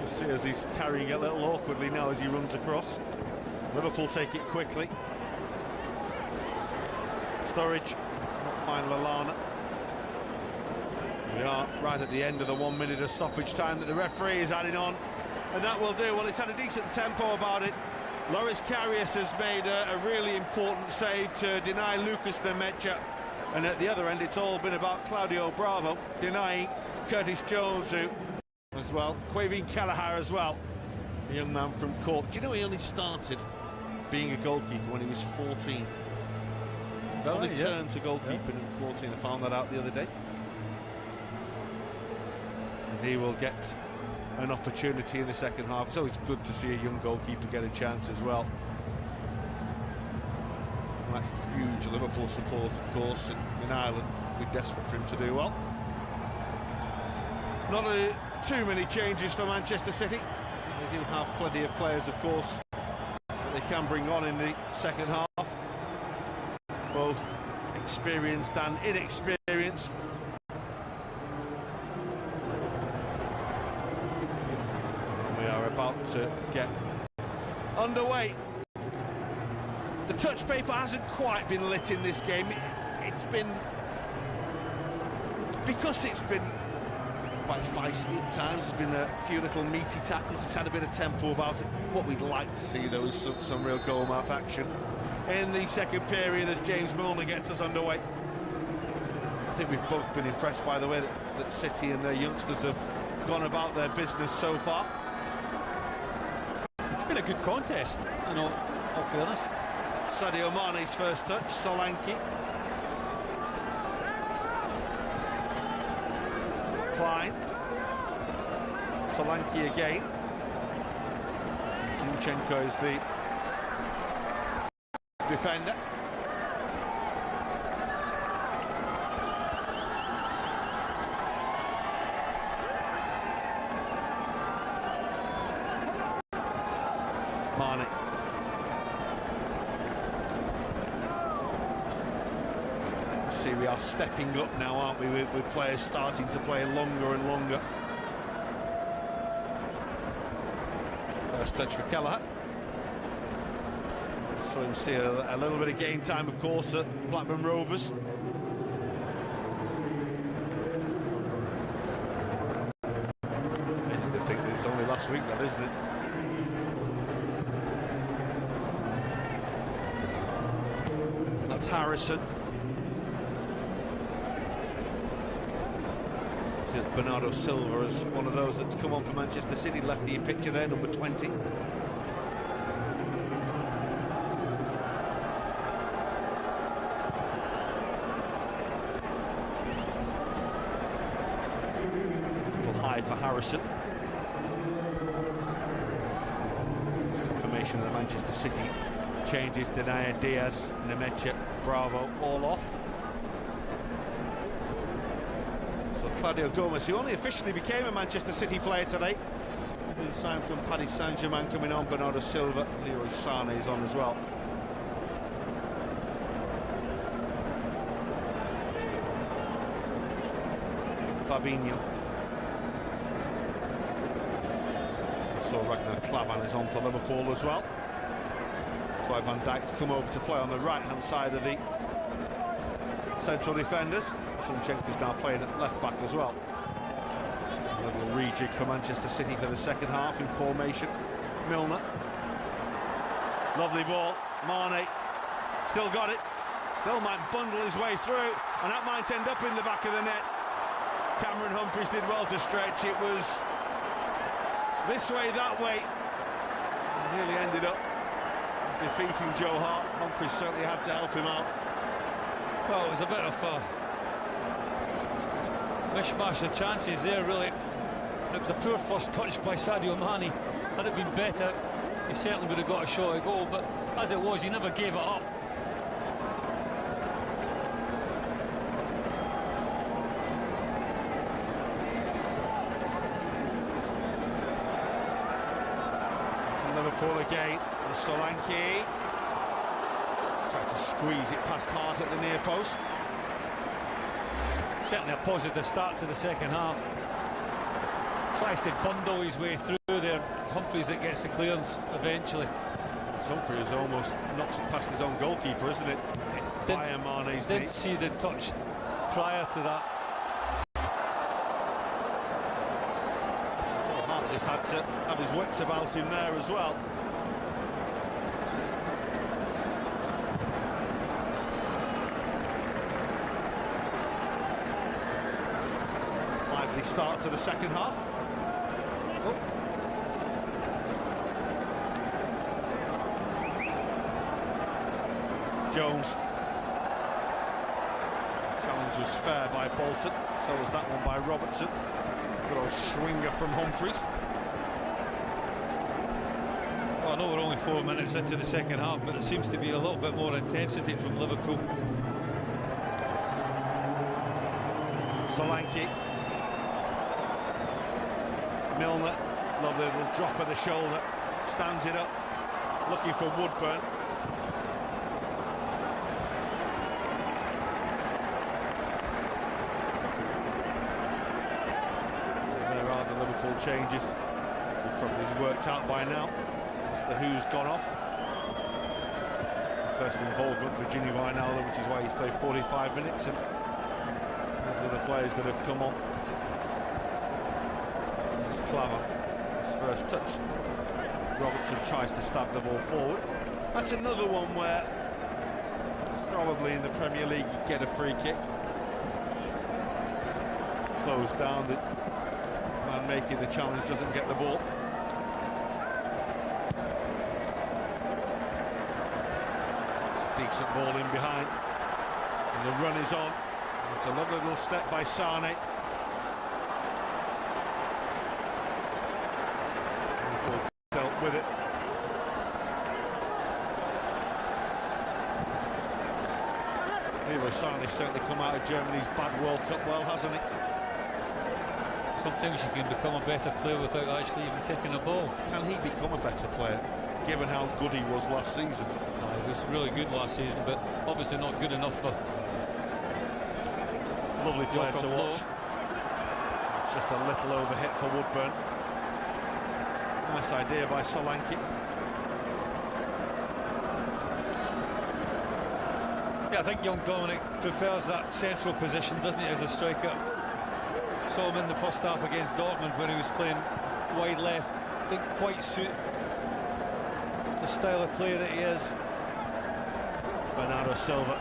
You see as he's carrying it a little awkwardly now as he runs across. Liverpool take it quickly. Sturridge, not find Lallana. We are right at the end of the 1 minute of stoppage time that the referee is adding on. And that will do. Well, it's had a decent tempo about it. Loris Karius has made a really important save to deny Lucas Nemecha. And at the other end, it's all been about Claudio Bravo denying Curtis Jones as well. Quavin Kelleher as well, a young man from Cork. Do you know he only started being a goalkeeper when he was 14? He only turned to goalkeeping at 14. I found that out the other day. And he will get an opportunity in the second half. It's always good to see a young goalkeeper get a chance as well. Like huge Liverpool support, of course, in Ireland. We're desperate for him to do well. Not too many changes for Manchester City. They do have plenty of players, of course, that they can bring on in the second half. Both experienced and inexperienced. About to get underway. The touch paper hasn't quite been lit in this game. It's been, because it's been quite feisty at times. There's been a few little meaty tackles. It's had a bit of tempo about it. What we'd like to see, though, is some real goal-mouth action in the second period as James Milner gets us underway. I think we've both been impressed by the way that City and their youngsters have gone about their business so far. Been a good contest, in all fairness. That's Sadio Mane's first touch. Solanke. Klein. Solanke again. Zinchenko is the defender. Mane. See, we are stepping up now, aren't we, with players starting to play longer and longer. First touch for Kelleher. Saw him see a little bit of game time, of course, at Blackburn Rovers. Easy to think that it's only last week, that, isn't it? That's Harrison. Bernardo Silva is one of those that's come on for Manchester City, left the picture there, number 20. Little high for Harrison. Confirmation of the Manchester City changes. Denayer, Diaz, Nemecha, Bravo, all off. Claudio Goles, who only officially became a Manchester City player today. Been signed from Paris Saint-Germain, coming on. Bernardo Silva, Leroy Sané is on as well. Fabinho. So Ragnar Klavan is on for Liverpool as well. That's why Van Dijk's come over to play on the right-hand side of the central defenders. Zinchenko's now playing at left-back as well. A little rejig for Manchester City for the second half in formation. Milner. Lovely ball. Mane. Still got it. Still might bundle his way through, and that might end up in the back of the net. Cameron Humphreys did well to stretch. It was this way, that way. Nearly ended up defeating Joe Hart. Humphreys certainly had to help him out. Well, it was a bit of a mishmash of chances there, really. It was a poor first touch by Sadio Mane. Had it been better, he certainly would have got a shot at goal, but as it was, he never gave it up. Liverpool again, and Solanke tried to squeeze it past Hart at the near post. Certainly a positive start to the second half. Tries to bundle his way through there. It's Humphreys that gets the clearance eventually. It's Humphreys almost knocks it past his own goalkeeper, isn't it? Didn't see the touch prior to that. So Hart just had to have his wits about him there as well. Start to the second half. Oh. Jones. Challenge was fair by Bolton, so was that one by Robertson. Good old swinger from Humphreys. Well, I know we're only 4 minutes into the second half, but it seems to be a little bit more intensity from Liverpool. Solanke. Milner, lovely little drop of the shoulder, stands it up, looking for Woodburn. There are the Liverpool changes, which have probably worked out by now. It's the Who's gone off. First involvement for Gini Wijnaldum, which is why he's played 45 minutes, and those are the players that have come on. Claver, his first touch. Robertson tries to stab the ball forward. That's another one where probably in the Premier League you get a free kick. It's closed down. The man making the challenge doesn't get the ball. Decent ball in behind, and the run is on. It's a lovely little step by Sané. Dealt with it. Leroy Sané's certainly come out of Germany's bad World Cup well, hasn't he? Sometimes you can become a better player without actually even kicking a ball. Can he become a better player? given how good he was last season. He was really good last season, but obviously not good enough for... Lovely player to watch. It's just a little overhit for Woodburn. Nice idea by Solanke. Yeah, I think young Dominic prefers that central position, doesn't he, as a striker? Saw him in the first half against Dortmund when he was playing wide left. Didn't quite suit the style of player that he is. Bernardo Silva.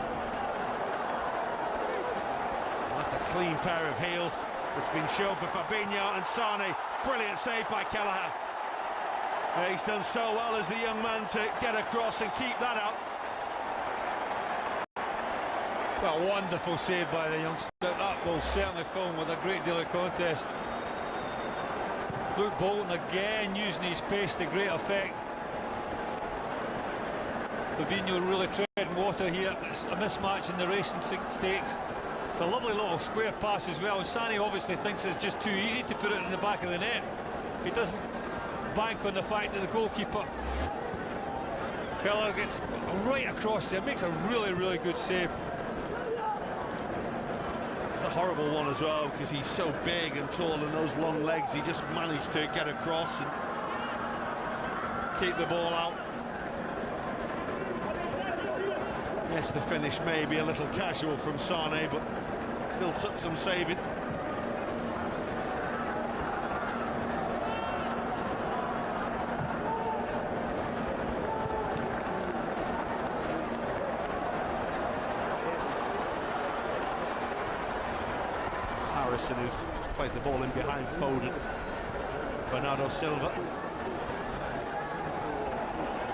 That's a clean pair of heels. It's been shown for Fabinho and Sane. Brilliant save by Kelleher. He's done so well as the young man to get across and keep that out. Well, wonderful save by the youngster. That will certainly fill him with a great deal of contest. Luke Bolton again using his pace to great effect. Fabinho really treading water here. It's a mismatch in the racing stakes. It's a lovely little square pass as well. Sane obviously thinks it's just too easy to put it in the back of the net. He doesn't bank on the fact that the goalkeeper Kelleher gets right across there, makes a really, really good save. It's a horrible one as well because he's so big and tall and those long legs. He just managed to get across and keep the ball out. Yes, the finish may be a little casual from Sane, but still took some saving. It's Harrison who's just played the ball in behind Foden. Bernardo Silva.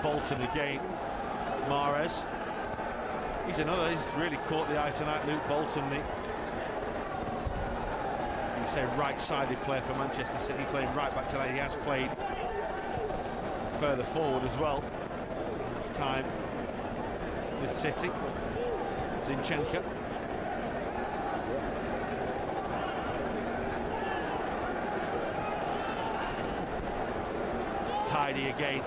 Bolton again. Mahrez. He's really caught the eye tonight, Luke Bolton. You say right-sided player for Manchester City, playing right back tonight. He has played further forward as well. This time with City. Zinchenko. Tidy again.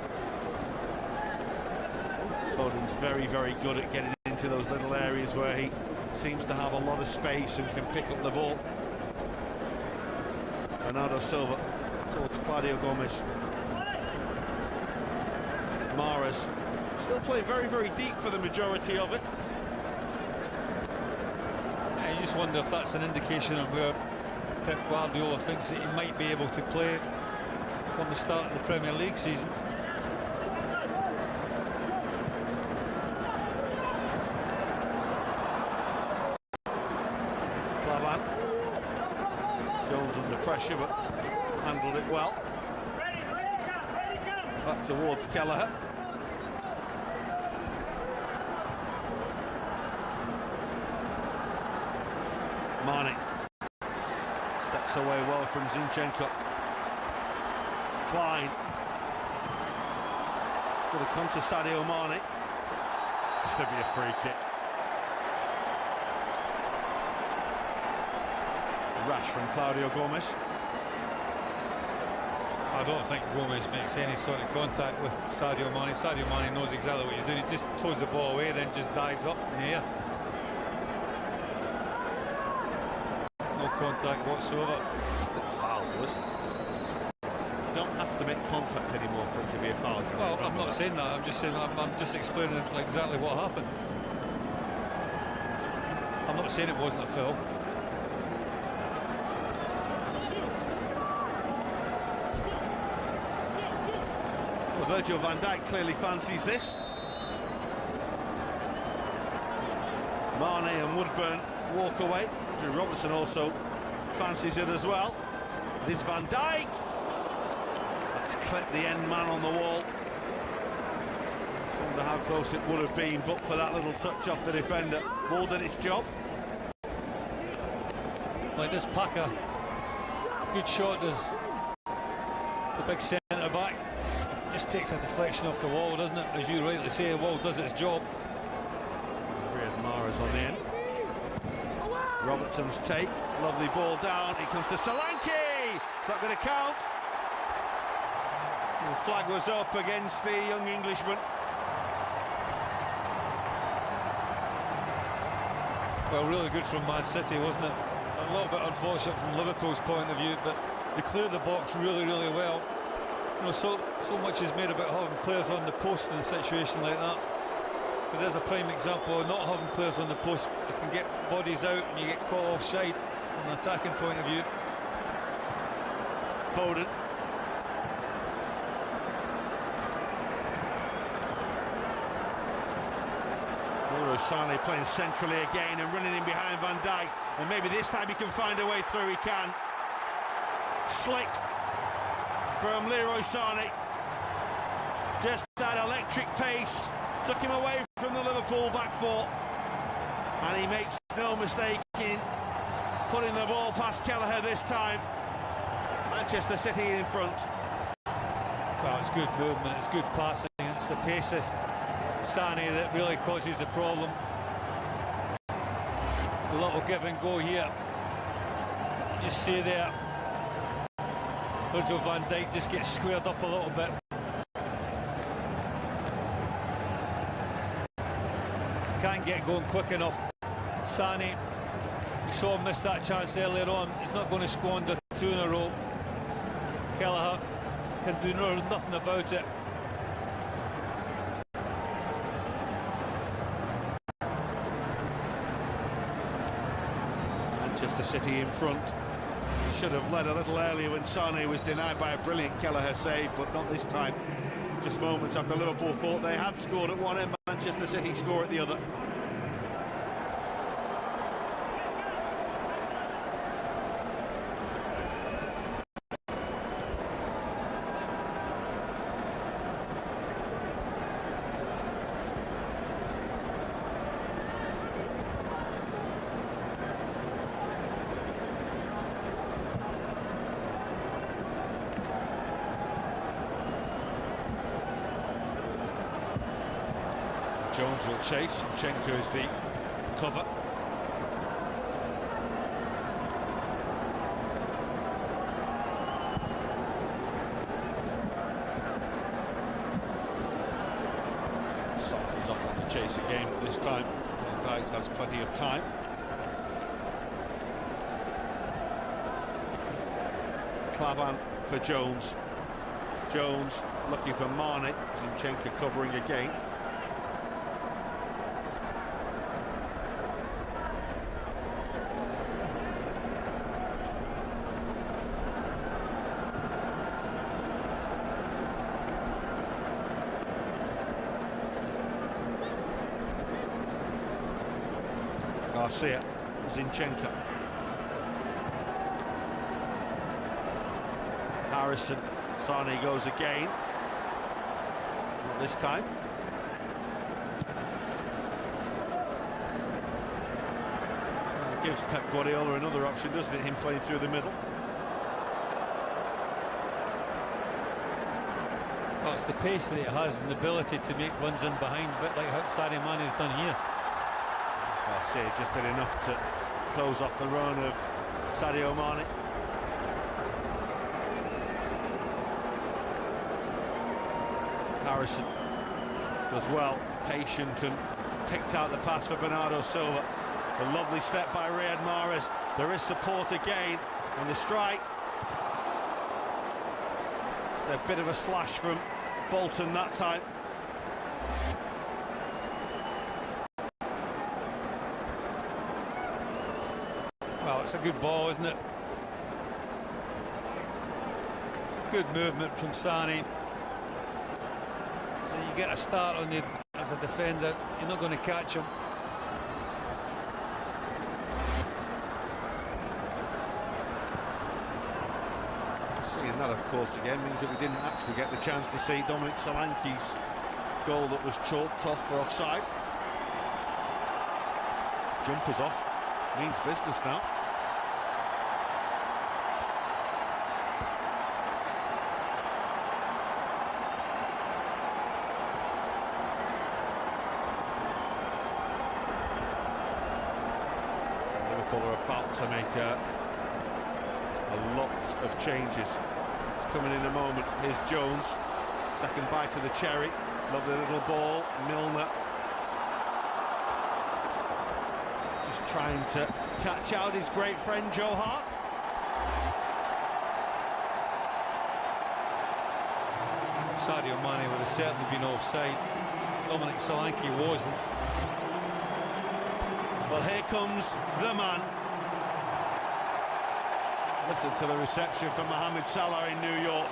Foden's very, very good at getting into those little areas where he seems to have a lot of space and can pick up the ball. Bernardo Silva towards Claudio Gomes. Mahrez still playing very, very deep for the majority of it. Yeah, you just wonder if that's an indication of where Pep Guardiola thinks that he might be able to play come the start of the Premier League season. Jones under pressure, but handled it well. Back towards Kelleher. Mane steps away well from Zinchenko. Klein. It's going to come to Sadio Mane. It's going to be a free kick. Rash from Claudio Gomes. I don't think Gomes makes any sort of contact with Sadio Mane. Sadio Mane knows exactly what he's doing. He just toes the ball away, then just dives up in the air. No contact whatsoever. It's a foul, wasn't it? You don't have to make contact anymore for it to be a foul. Well, I'm not saying that. I'm just saying I'm just explaining exactly what happened. I'm not saying it wasn't a foul. Virgil van Dijk clearly fancies this. Mane and Woodburn walk away. Drew Robertson also fancies it as well. It is Van Dijk. That's clipped the end man on the wall. I wonder how close it would have been, but for that little touch off the defender. Ball did its job. Like this Packer, good shot does the big centre back. Just takes a deflection off the wall, doesn't it? As you rightly say, the wall does its job. Riyad Mahrez on the end. Robertson's take, lovely ball down. It comes to Solanke. It's not going to count. The flag was up against the young Englishman. Well, really good from Man City, wasn't it? A little bit unfortunate from Liverpool's point of view, but they cleared the box really, really well. You know, so much is made about having players on the post in a situation like that. But there's a prime example of not having players on the post. They can get bodies out and you get caught offside from an attacking point of view. Foden. Sane playing centrally again and running in behind Van Dijk, and maybe this time he can find a way through. He can. Slick from Leroy Sane, just that electric pace took him away from the Liverpool back four, and he makes no mistake in putting the ball past Kelleher this time. Manchester City in front. Well, it's good movement, it's good passing, it's the pace of Sane that really causes the problem. A little give and go here. You see there, Virgil van Dijk just gets squared up a little bit. Can't get going quick enough. Sane, we saw him miss that chance earlier on. He's not going to squander two in a row. Kelleher can do nothing about it. Manchester City in front. Should have led a little earlier when Sane was denied by a brilliant Kelleher save, but not this time. Just moments after Liverpool thought they had scored at one end, Manchester City score at the other. Jones will chase, Chenko is the cover. He's off on the chase again, but this time Van Dijk has plenty of time. Klavan for Jones. Jones looking for Mane, Zinchenko covering again. Garcia, Zinchenko. Harrison, Sane goes again. Not this time. It gives Pep Guardiola another option, doesn't it? Him playing through the middle. Well, it's the pace that it has and the ability to make runs in behind, a bit like how Sadio Mane has done here. Garcia just did enough to close off the run of Sadio Mane. Harrison does well, patient, and picked out the pass for Bernardo Silva. It's a lovely step by Riyad Mahrez. There is support again on the strike. It's a bit of a slash from Bolton that time. Well, it's a good ball, isn't it? Good movement from Sane. So you get a start on you as a defender, you're not going to catch him. Seeing that, of course, again means that we didn't actually get the chance to see Dominic Solanke's goal that was chalked off for offside. Jumpers off, means business now. Liverpool are about to make a lot of changes. It's coming in a moment. Here's Jones. Second bite of the cherry. Lovely little ball. Milner just trying to catch out his great friend Joe Hart. Sadio Mane would have certainly been offside. Dominic Solanke wasn't. Well, here comes the man. Listen to the reception from Mohamed Salah in New York.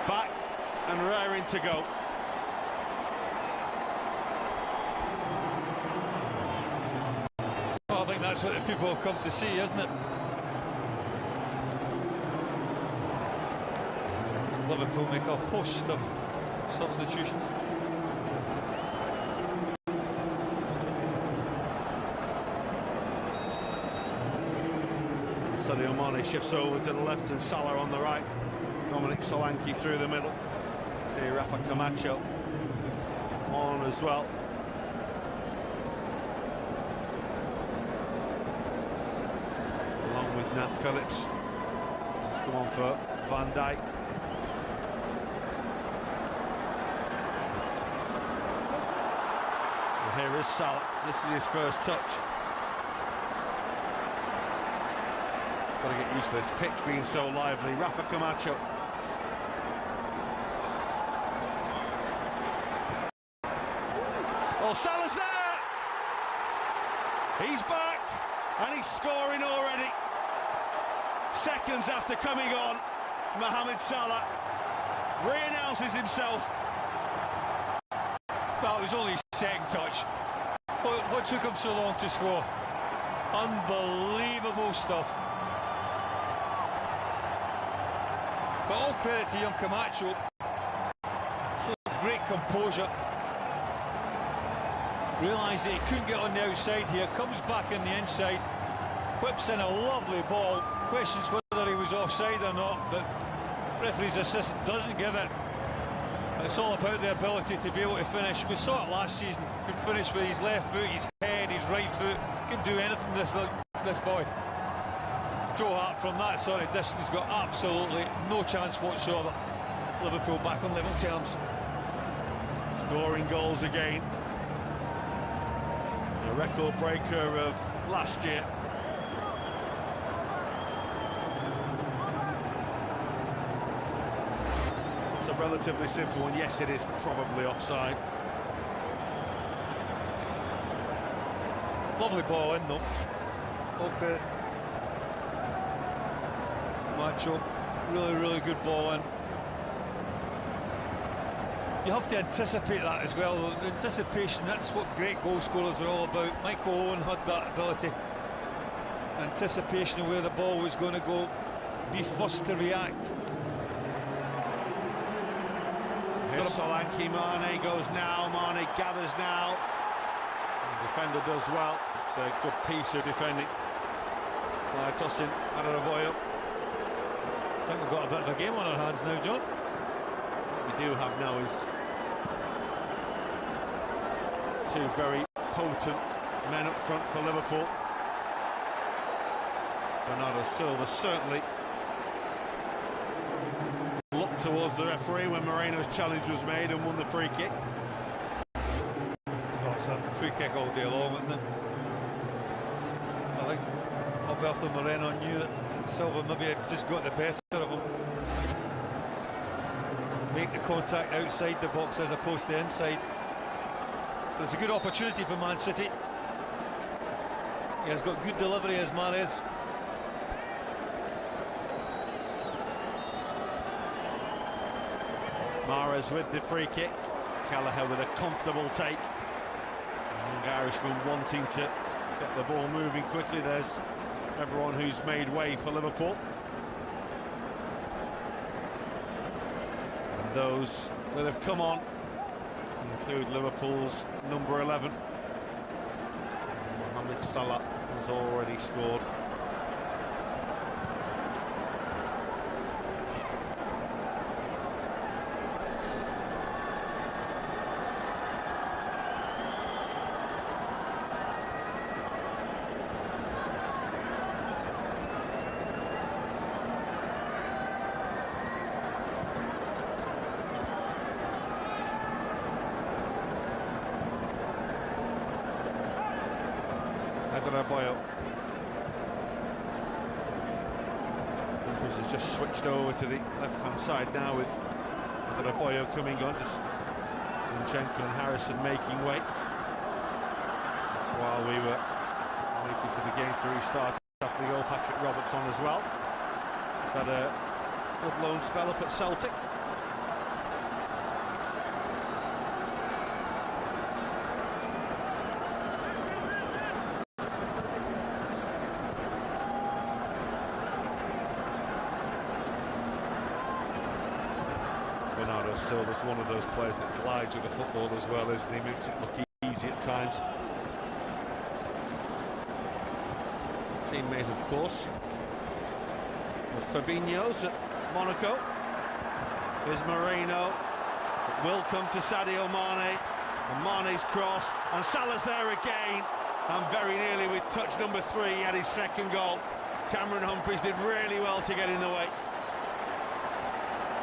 Back and raring to go. Well, I think that's what the people have come to see, isn't it? Liverpool make a host of substitutions. Sadio Mane shifts over to the left and Salah on the right. Dominic Solanke through the middle. See Rafa Camacho on as well. Along with Nat Phillips. Let's come on for Van Dijk. Well, here is Salah. This is his first touch. Got to get used to this pitch being so lively. Rafa Camacho. Oh, Salah's there! He's back, and he's scoring already. Seconds after coming on, Mohamed Salah re-announces himself. That was only his second touch. What took him so long to score? Unbelievable stuff. But all credit to young Camacho. Showed great composure. Realised that he couldn't get on the outside here. Comes back in the inside. Whips in a lovely ball. Questions whether he was offside or not, but referee's assistant doesn't give it. It's all about the ability to be able to finish. We saw it last season. Could finish with his left foot, his head, his right foot. Can do anything, this boy. Joe Hart from that sort of distance got absolutely no chance whatsoever. Liverpool back on level terms. Scoring goals again. A record breaker of last year. It's a relatively simple one. Yes, it is probably offside. Lovely ball in though. Okay. Macho, really good ball in. You have to anticipate that as well. The anticipation, that's what great goal scorers are all about. Michael Owen had that ability. Anticipation of where the ball was going to go. Be first to react. Here's Solanke. Mane goes now. Mane gathers now. The defender does well. It's a good piece of defending. Tossing Adebayo. I think we've got a bit of a game on our hands now, John. We do have now is two very potent men up front for Liverpool. Bernardo Silva certainly looked towards the referee when Moreno's challenge was made and won the free kick. Oh, it's a free kick all day long, wasn't it? I think Alberto Moreno knew that Silva maybe had just got the better of him. Make the contact outside the box as opposed to inside. There's a good opportunity for Man City. He has got good delivery as Mahrez. Mahrez with the free kick. Callagher with a comfortable take. The Irishman wanting to get the ball moving quickly. There's everyone who's made way for Liverpool. And those that have come on include Liverpool's number 11. Mohamed Salah has already scored. Adebayo. Humphries has just switched over to the left-hand side now with Adebayo coming on, just Zinchenko and Harrison making way. That's while we were waiting for the game to restart after the goal, Patrick Roberts on as well. He's had a good loan spell up at Celtic. Bernardo Silva's one of those players that glides with the football as well, isn't he? Makes it look easy at times. Teammate, of course, with Fabinho's at Monaco. Here's Moreno. It will come to Sadio Mane. And Mane's cross, and Salah's there again. And very nearly with touch number 3, he had his second goal. Cameron Humphries did really well to get in the way.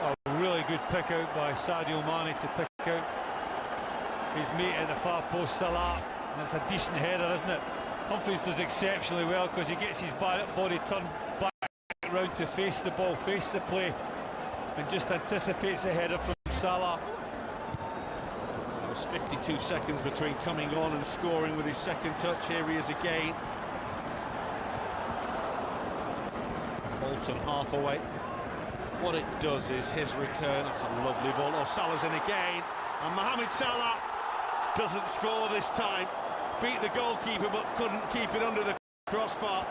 A really good pick out by Sadio Mane to pick out his mate at the far post, Salah. And it's a decent header, isn't it? Humphries does exceptionally well because he gets his body turned back round to face the ball, face the play, and just anticipates a header from Salah. There's 52 seconds between coming on and scoring with his second touch. Here he is again. Bolton half away. What it does is his return. That's a lovely ball. Oh, Salah's in again, and Mohamed Salah doesn't score this time. Beat the goalkeeper but couldn't keep it under the crossbar.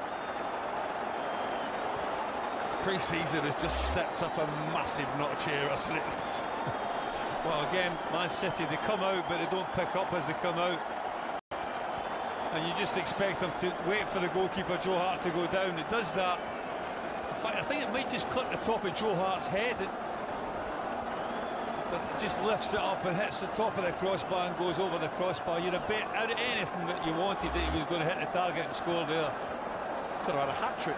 Pre-season has just stepped up a massive notch here, hasn't it? Well, again, Man City, they come out but they don't pick up as they come out, and you just expect them to wait for the goalkeeper Joe Hart to go down. It does that. In fact, I think it might just clip the top of Joe Hart's head, but it just lifts it up and hits the top of the crossbar and goes over the crossbar. You'd have bet out of anything that you wanted that he was going to hit the target and score there. Could have had a hat-trick.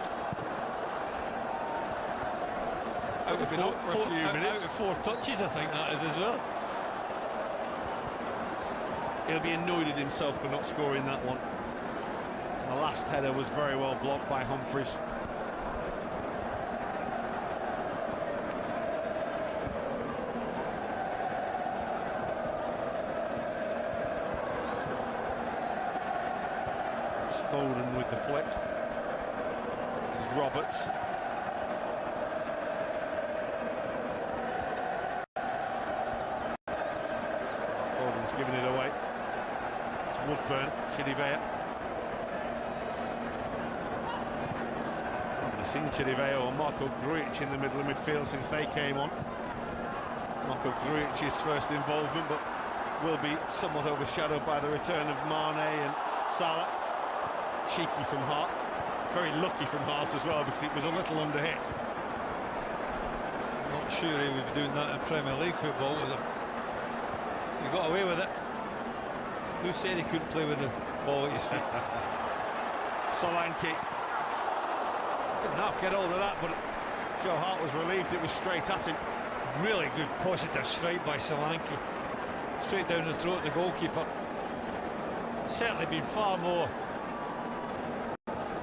Out of four touches, I think that is as well. He'll be annoyed at himself for not scoring that one. The last header was very well blocked by Humphries. It's Foden with the flick. This is Roberts. Giving it away. It's Woodburn, Chidivea. I haven't seen Chidivea or Marco Grujic in the middle of midfield since they came on. Marco Grujic's first involvement, but will be somewhat overshadowed by the return of Mane and Salah. Cheeky from Hart. Very lucky from Hart as well, because it was a little under hit. I'm not sure he would be doing that in Premier League football, was it? He got away with it. Who said he couldn't play with the ball at his feet? Solanke didn't half get hold of that, but Joe Hart was relieved it was straight at him. Really good positive strike by Solanke. Straight down the throat of the goalkeeper. Certainly been far more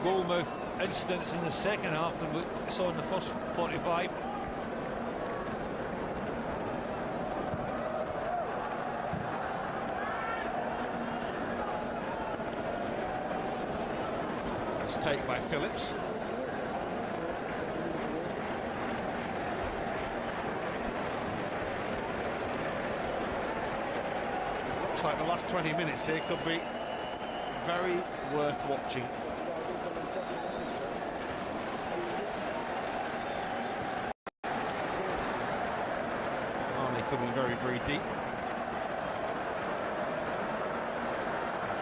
goal-mouth incidents in the second half than we saw in the first 45. Take by Phillips. Looks like the last 20 minutes here could be very worth watching. Arnie coming very, very deep.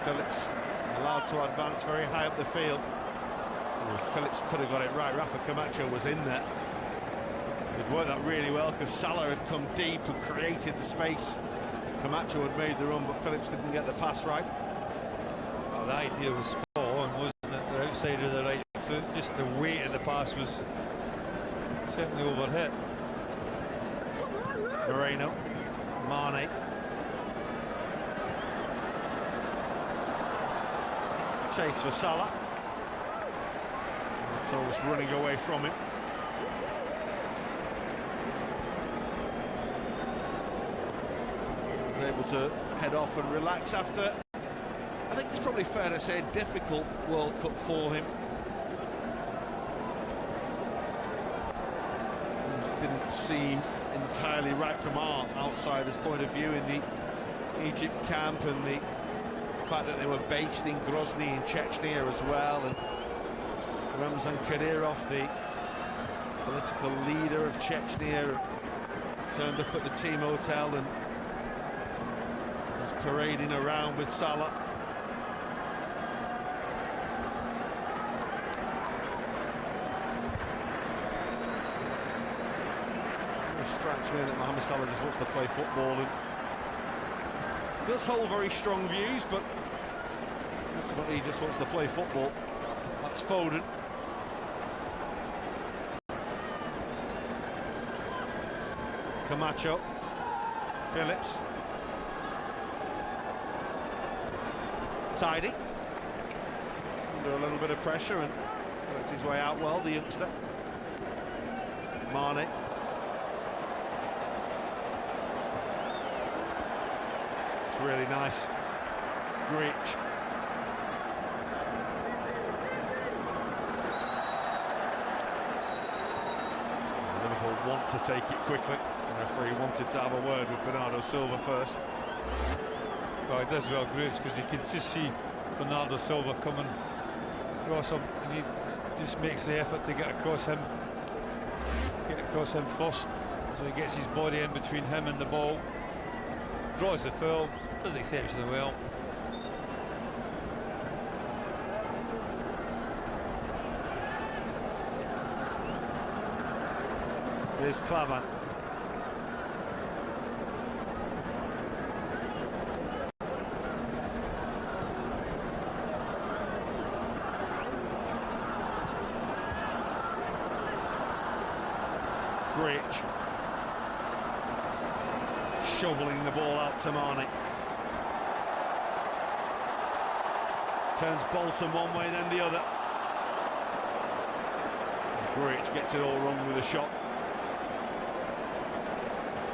Phillips allowed to advance very high up the field. Phillips could have got it right. Rafa Camacho was in there. It worked out really well because Salah had come deep and created the space. Camacho had made the run, but Phillips didn't get the pass right. Well, the idea was spot on, wasn't it? The outside of the right foot, just the weight of the pass was certainly overhit. Moreno, Mane. Chase for Salah. It's almost running away from him. He was able to head off and relax after, I think it's probably fair to say, a difficult World Cup for him. It didn't seem entirely right from our outsider's point of view in the Egypt camp, and the fact that they were based in Grozny in Chechnya as well, and Ramzan Kadyrov, the political leader of Chechnya, turned up at the team hotel and was parading around with Salah. It strikes me that Mohamed Salah just wants to play football, and does hold very strong views, but ultimately he just wants to play football. That's Foden. Camacho. Phillips. Tidy. Under a little bit of pressure and worked his way out well, the youngster. Mane. It's really nice. Greach. Liverpool want to take it quickly. The referee wanted to have a word with Bernardo Silva first. Well, he does well, Greach, because you can just see Bernardo Silva coming across him, and he just makes the effort to get across him first, so he gets his body in between him and the ball, draws the foul, does exceptionally well. Here's Klavan. Greach. Shoveling the ball out to Mane. Turns Bolton one way, then the other. Greach gets it all wrong with a shot.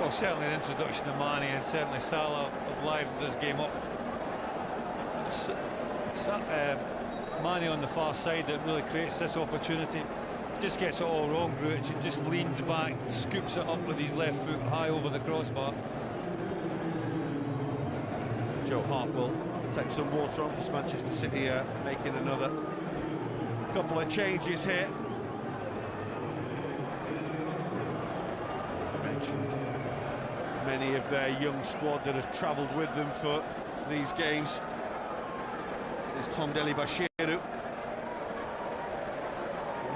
Well, certainly the introduction of Mane and certainly Salah have livened this game up. Mane on the far side that really creates this opportunity. Just gets it all wrong, Gruitch, and just leans back, scoops it up with his left foot high over the crossbar. Joe Hart will take some water on, because Manchester City are making another couple of changes here. I mentioned many of their young squad that have travelled with them for these games. This is Tom Deli-Bashiru,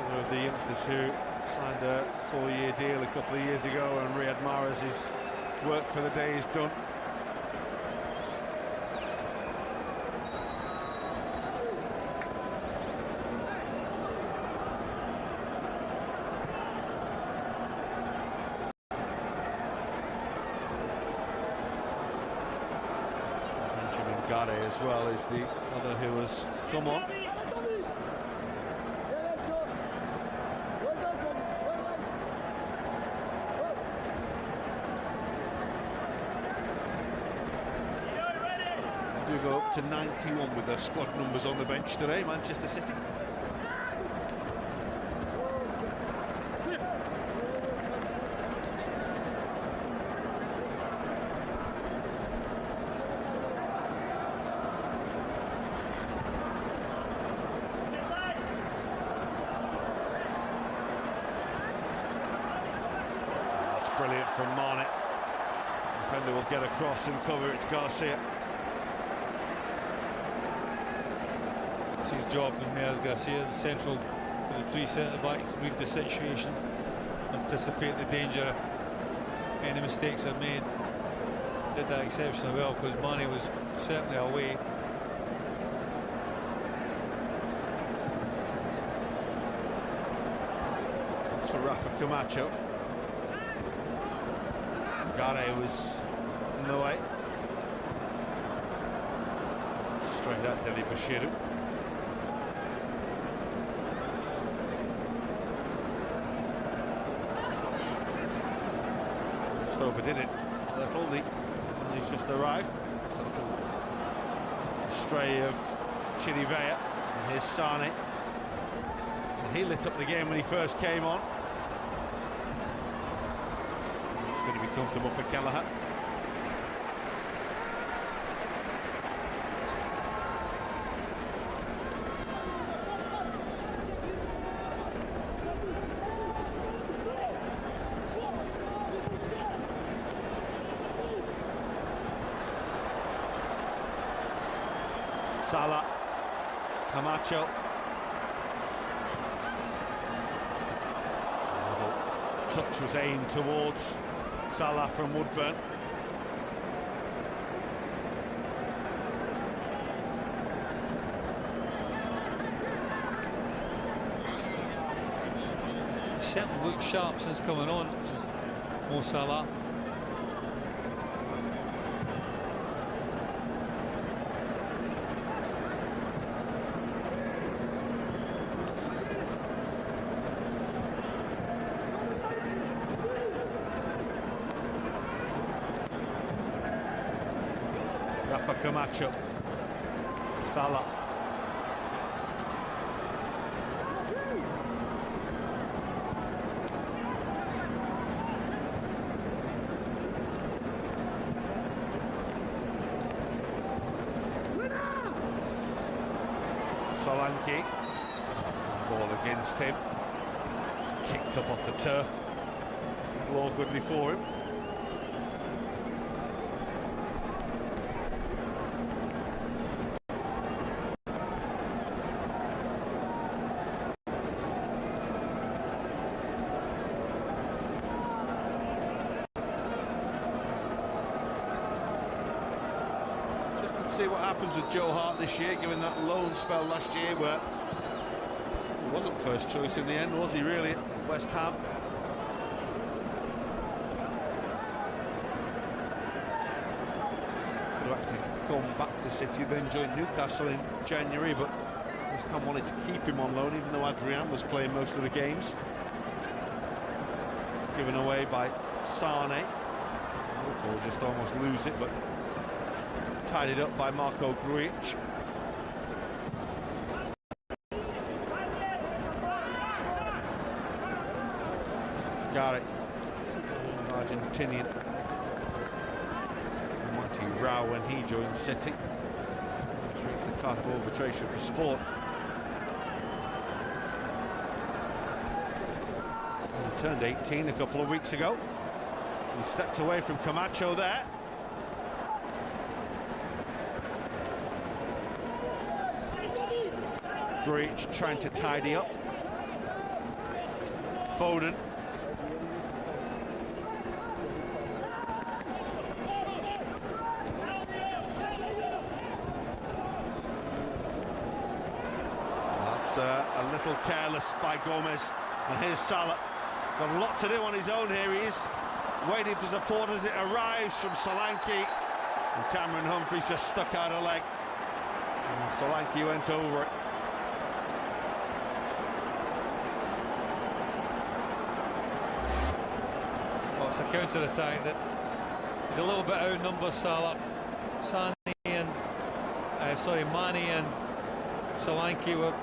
one of the youngsters who signed a 4-year deal a couple of years ago, and Riyad Mahrez's work for the day is done. Gare as well is the other who has come on. They do go up to 91 with their squad numbers on the bench today, Manchester City. Brilliant from Mane. Defender will get across and cover it. Garcia. It's his job, and Garcia, the central for the three centre-backs, read the situation, anticipate the danger if any mistakes are made. Did that exceptionally well, because Mane was certainly away. That's for Rafa Camacho. Gare was in the way. Straight at Deli-Bashiru. overdid it a little. He's just arrived. It's a little stray of Chirivella. And here's Sane. And he lit up the game when he first came on. It's going to be comfortable for Kelleher. Salah, Camacho. The touch was aimed towards Salah from Woodburn. He's certainly looked sharp since coming on, Mo Salah. Rafa Camacho, Salah. Solanke, ball against him, just kicked up off the turf, awkwardly for him. See what happens with Joe Hart this year, given that loan spell last year where he wasn't first choice in the end, was he really, at West Ham? Could have actually gone back to City, then joined Newcastle in January, but West Ham wanted to keep him on loan, even though Adrian was playing most of the games. It's given away by Sane. Liverpool just almost lose it, but tidied up by Marco Grujic. Garrett, Argentinian. Monty Rao when he joined City. Drinks the card of arbitration for sport. He turned 18 a couple of weeks ago. He stepped away from Camacho there. Grujic trying to tidy up. Foden. That's a little careless by Goles. And here's Salah. Got a lot to do on his own here. He is waiting for support as it arrives from Solanke. And Cameron Humphreys just stuck out a leg. And Solanke went over it. It's a counter-attack that he's a little bit outnumbered. Salah, Mane and Solanke were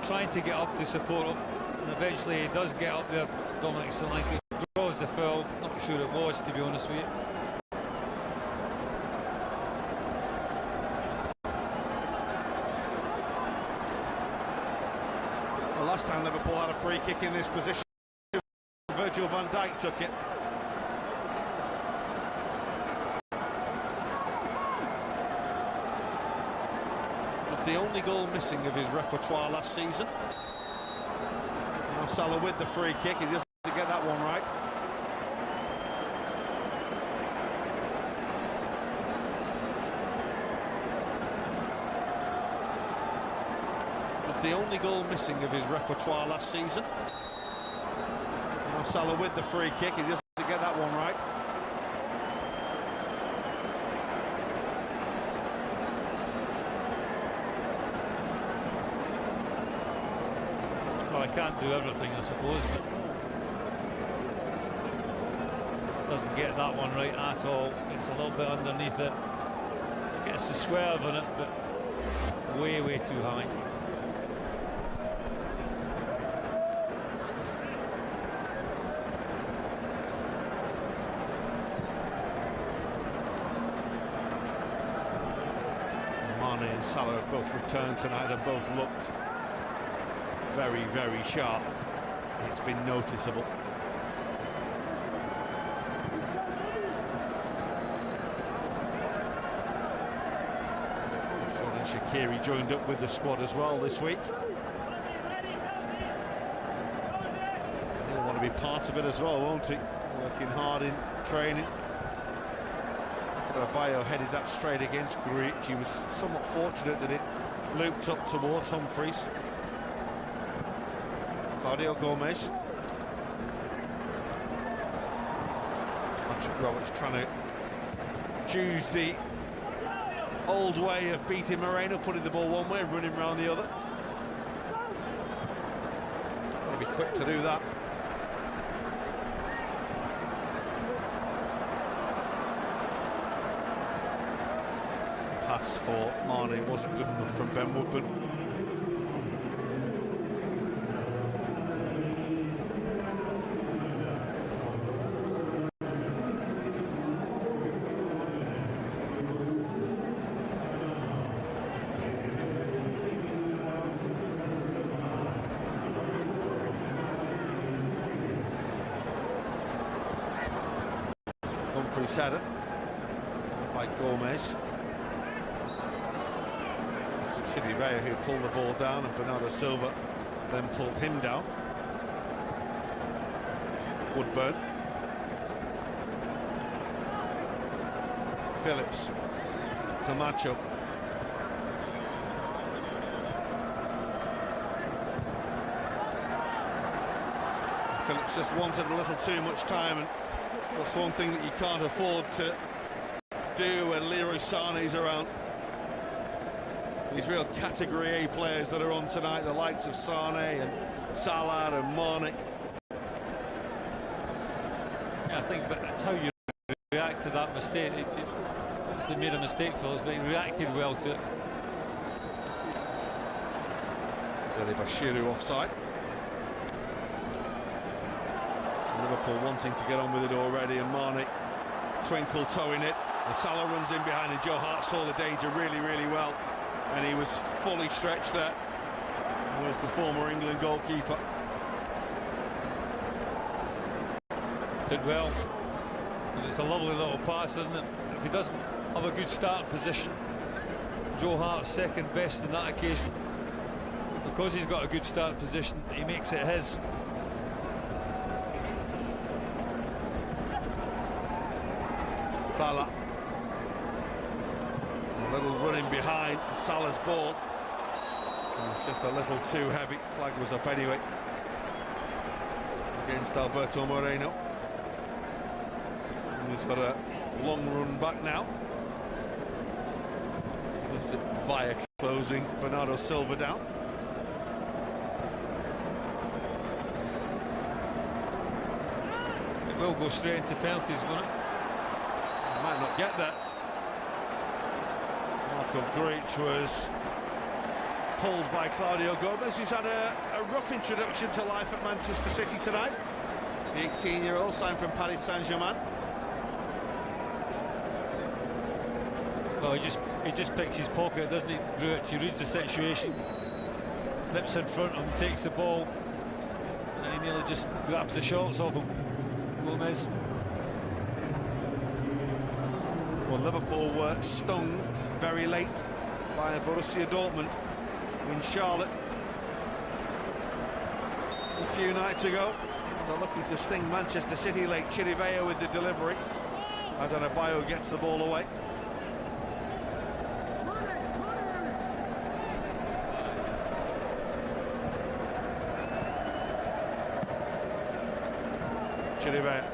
trying to get up to support him, and eventually he does get up there. Dominic Solanke draws the foul. Not sure it was, to be honest with you. Well, last time Liverpool had a free kick in this position, Virgil van Dijk took it. But the only goal missing of his repertoire last season. Now Salah with the free kick, he doesn't get that one right. But the only goal missing of his repertoire last season. Salah with the free kick, he doesn't get that one right. Well, I can't do everything, I suppose, but doesn't get that one right at all. It's a little bit underneath it. Gets the swerve on it, but way too high. Mane and Salah have both returned tonight and both looked very sharp. It's been noticeable. Shaqiri joined up with the squad as well this week. He'll want to be part of it as well, won't he? Working hard in training. Adebayo headed that straight against Grujic. He was somewhat fortunate that it looped up towards Humphreys. Claudio Goles. Patrick Roberts trying to choose the old way of beating Moreno, putting the ball one way and running around the other. Got to be quick to do that. The pass for Mane wasn't good enough from Ben Woodburn. Humphreys had it by Goles. Chirivella who pulled the ball down, and Bernardo Silva then pulled him down. Woodburn. Phillips. Camacho. Phillips just wanted a little too much time, and that's one thing that you can't afford to do when Leroy Sané's around. These real category A players that are on tonight, the likes of Sané and Salah and Mane. Yeah, I think that's how you react to that mistake. They made a mistake, Phillips, but he reacted well to it. Dele Bashiru offside. Liverpool wanting to get on with it already, and Mane twinkle toeing it, and Salah runs in behind, and Joe Hart saw the danger really well, and he was fully stretched there. Was the former England goalkeeper. Did well, because it's a lovely little pass, isn't it? If he doesn't have a good start position, Joe Hart's second best in that occasion. Because he's got a good start position, he makes it his. Salah. A little running behind Salah's ball. It's just a little too heavy. Flag was up anyway against Alberto Moreno. And he's got a long run back now. This is via closing Bernardo Silva down. It will go straight into penalties, won't it? Might not get that. Marco Grujic was pulled by Claudio Goles, who's had a rough introduction to life at Manchester City tonight. The 18-year-old signed from Paris Saint-Germain. Well, he just picks his pocket, doesn't he, Grujic? He reads the situation, nips in front of him, takes the ball, and he nearly just grabs the shorts off him. Goles. Well, Liverpool were stung very late by Borussia Dortmund in Charlotte a few nights ago. They're looking to sting Manchester City late. Chirivella with the delivery. Adebayo gets the ball away. Chirivella.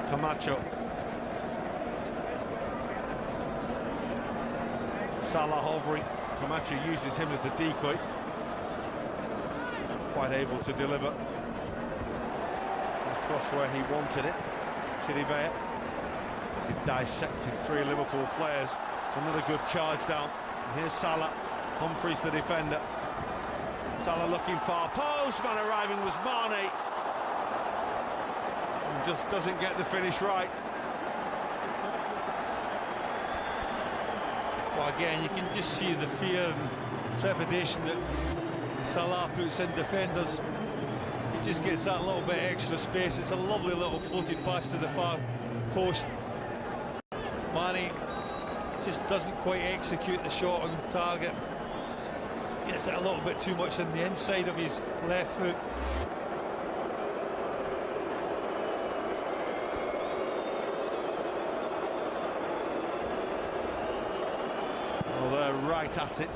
Camacho. Salah hovering. Camacho uses him as the decoy. Quite able to deliver. Cross where he wanted it. Chilivea. He dissected three Liverpool players. It's another good charge down. And here's Salah. Humphreys the defender. Salah looking far post. Man arriving was Mane. And just doesn't get the finish right. Well, again, you can just see the fear and trepidation that Salah puts in defenders. He just gets that little bit extra space. It's a lovely little floated pass to the far post. Mane just doesn't quite execute the shot on target. Gets it a little bit too much on the inside of his left foot. Well, they're right at it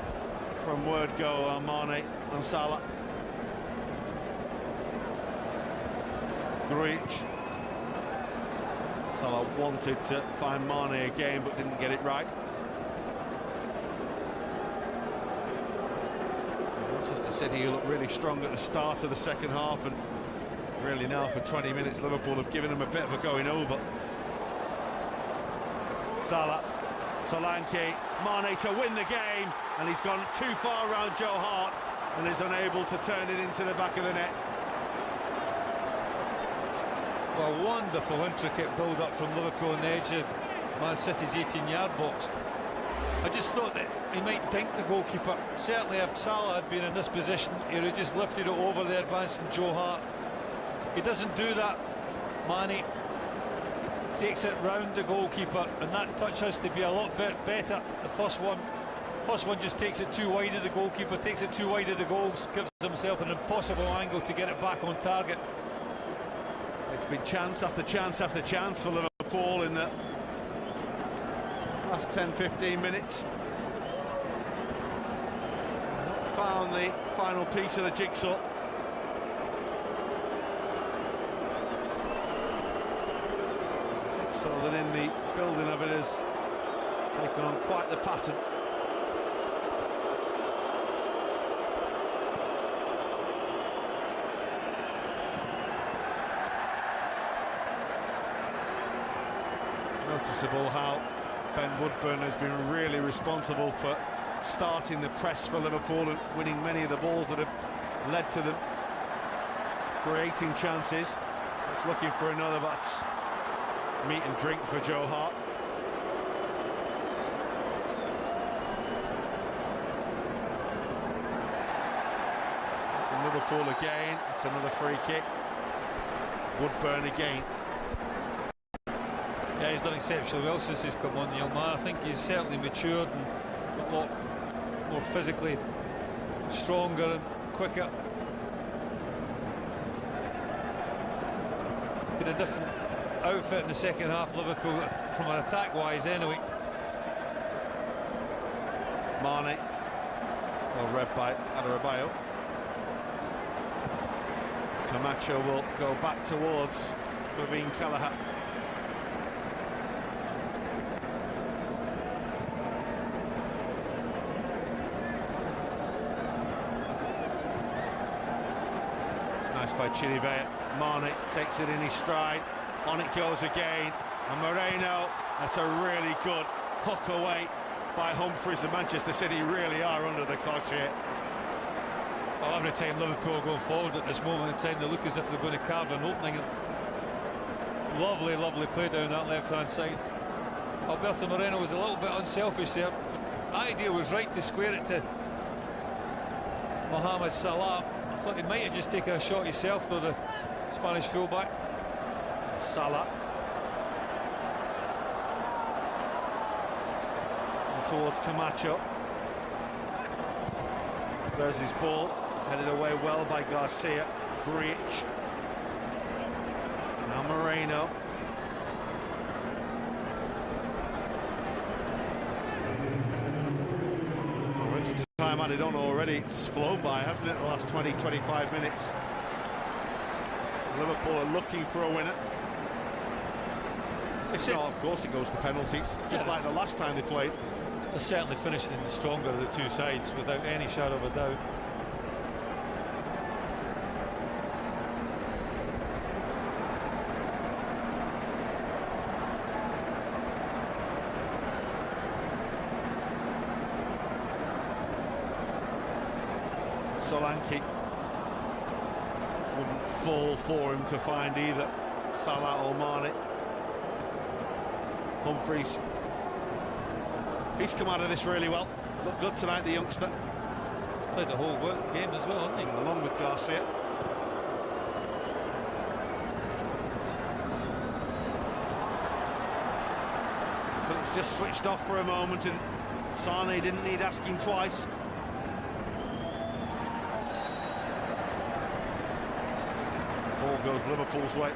from word go on Mane and Salah. Greach. Salah wanted to find Mane again but didn't get it right. Manchester City looked really strong at the start of the second half, and really now for 20 minutes Liverpool have given them a bit of a going over. Salah, Solanke, Mane to win the game, and he's gone too far around Joe Hart and is unable to turn it into the back of the net. Well, wonderful intricate build-up from Liverpool on the edge of Man City's 18-yard box. I just thought that he might dink the goalkeeper. Certainly if Salah had been in this position, he would have just lifted it over the advancing Joe Hart. He doesn't do that. Mane takes it round the goalkeeper, and that touch has to be a lot bit better. The first one just takes it too wide of the goalkeeper, takes it too wide of the goals, gives himself an impossible angle to get it back on target. It's been chance after chance after chance for Liverpool in the last 10-15 minutes. Found the final piece of the jigsaw. Jigsaw that in the building of it has taken on quite the pattern. Noticeable how Ben Woodburn has been really responsible for starting the press for Liverpool and winning many of the balls that have led to them creating chances. It's looking for another, but it's meat and drink for Joe Hart. And Liverpool again. It's another free kick. Woodburn again. Yeah, he's done exceptionally well since he's come on, the young man. I think he's certainly matured and a lot more physically stronger and quicker. Did a different outfit in the second half, Liverpool, from an attack-wise anyway. Mane, well read by Adebayo. Camacho will go back towards Gavin Kelleher. Nice by Chilivea. Mane takes it in his stride. On it goes again. And Moreno, that's a really good hook away by Humphreys. The Manchester City really are under the cosh here. Well, every time Liverpool go forward at this moment in time, they look as if they're going to carve an opening. Lovely, lovely play down that left-hand side. Alberto Moreno was a little bit unselfish there. The idea was right to square it to Mohamed Salah. I thought he might have just taken a shot himself, though, the Spanish fullback. Salah. And towards Camacho. There's his ball. Headed away well by Garcia. Greach. Now Moreno. We're into time added on already. It's flown by, hasn't it, the last 20-25 minutes. Liverpool are looking for a winner. If not, of course it goes to penalties, just like the last time they played. They're certainly finishing the stronger of the two sides, without any shadow of a doubt. Solanke. Wouldn't fall for him to find either Salah or Mane. Humphreys. He's come out of this really well. Looked good tonight, the youngster. Played the whole game as well, hasn't he? Along with Garcia. Phillips just switched off for a moment, and Sane didn't need asking twice. Ball goes Liverpool's way.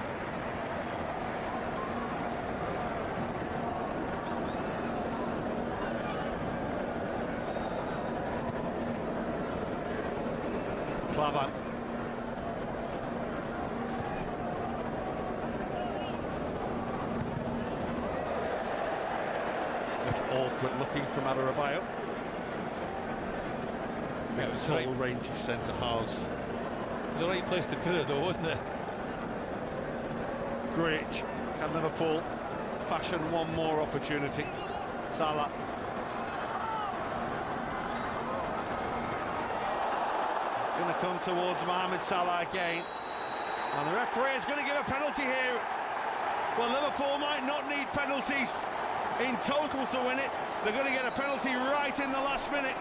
Clavan. Awkward looking from Adarabioyo. It was Total range of centre halves. It was the right place to put it though, wasn't it? Great. Can Liverpool fashion one more opportunity? Salah. It's going to come towards Mohamed Salah again. And the referee is going to give a penalty here. Well, Liverpool might not need penalties in total to win it. They're going to get a penalty right in the last minute.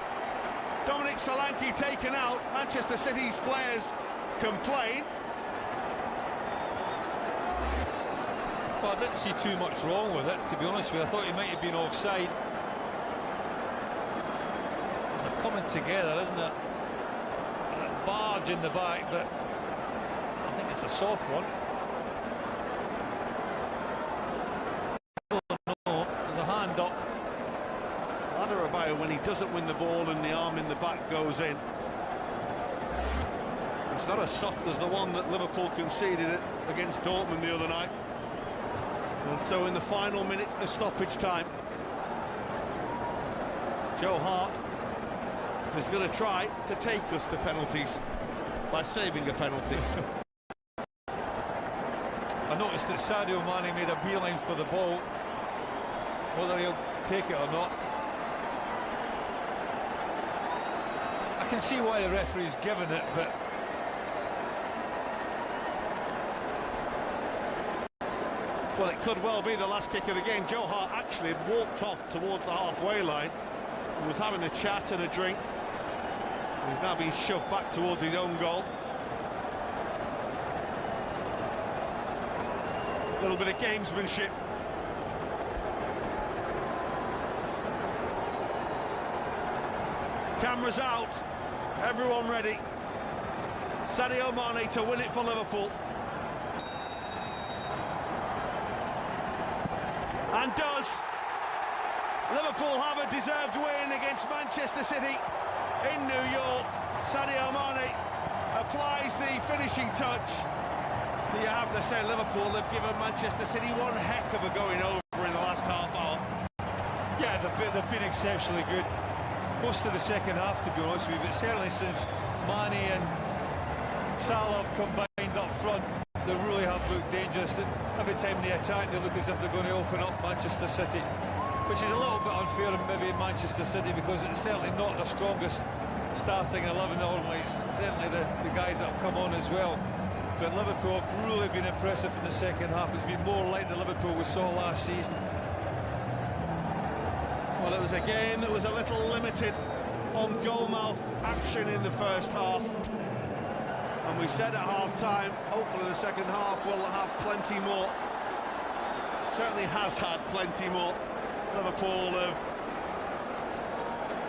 Dominic Solanke taken out. Manchester City's players complain. Well, I didn't see too much wrong with it, to be honest with you. I thought he might have been offside. There's a coming together, isn't it? A barge in the back, but I think it's a soft one. No, there's a hand up. Adarabioyo, when he doesn't win the ball and the arm in the back goes in, it's not as soft as the one that Liverpool conceded against Dortmund the other night. And so in the final minute of stoppage time, Joe Hart is going to try to take us to penalties by saving a penalty. I noticed that Sadio Mane made a beeline for the ball. Whether he'll take it or not, I can see why the referee's given it, but well, it could well be the last kick of the game. Joe Hart actually had walked off towards the halfway line and was having a chat and a drink. He's now been shoved back towards his own goal. A little bit of gamesmanship. Cameras out, everyone ready. Sadio Mane to win it for Liverpool. And does. Liverpool have a deserved win against Manchester City in New York. Sadio Mane applies the finishing touch. You have to say Liverpool have given Manchester City one heck of a going over in the last half hour. yeah, they've been exceptionally good. Most of the second half, to be honest with you, but certainly since Mane and Salah have combined up front, they really have looked dangerous. Every time they attack, they look as if they're going to open up Manchester City, which is a little bit unfair in maybe Manchester City, because it's certainly not their strongest starting 11. Normally, it's certainly the guys that have come on as well. But Liverpool have really been impressive in the second half. It's been more like the Liverpool we saw last season. Well, it was a game that was a little limited on goalmouth action in the first half. And we said at half-time, hopefully the second half will have plenty more. Certainly has had plenty more. Liverpool have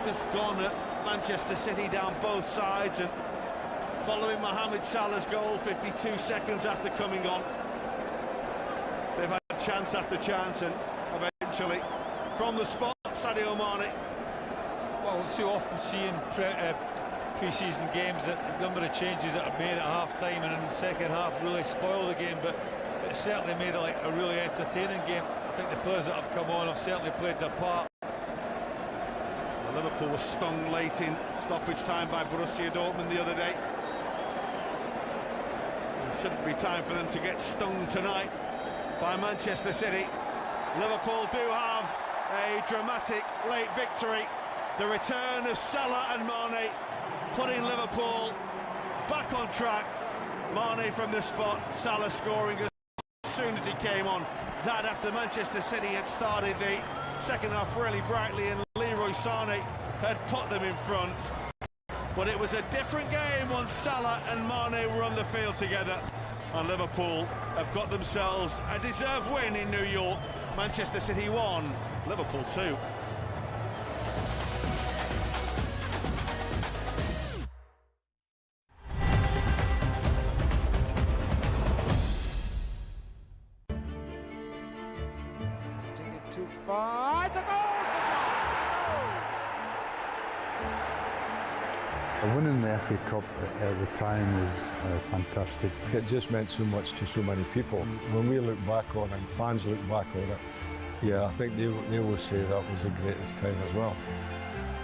just gone at Manchester City down both sides, and following Mohamed Salah's goal 52 seconds after coming on, they've had chance after chance, and eventually from the spot, Sadio Mane. Well, we so often see in pre-season games that the number of changes that are made at half-time and in the second half really spoil the game, but it certainly made it like a really entertaining game. I think the players that have come on have certainly played their part. Liverpool was stung late in stoppage time by Borussia Dortmund the other day. It shouldn't be time for them to get stung tonight by Manchester City. Liverpool do have a dramatic late victory. The return of Salah and Mane putting Liverpool back on track. Mane from the spot, Salah scoring as soon as he came on. That after Manchester City had started the second half really brightly and Leroy Sané had put them in front. But it was a different game once Salah and Mane were on the field together. And Liverpool have got themselves a deserved win in New York. Manchester City 1, Liverpool 2. Too far, it's a goal! Winning the FA Cup at the time was fantastic. It just meant so much to so many people. When we look back on it, and fans look back on it, yeah, I think they will say that was the greatest time as well.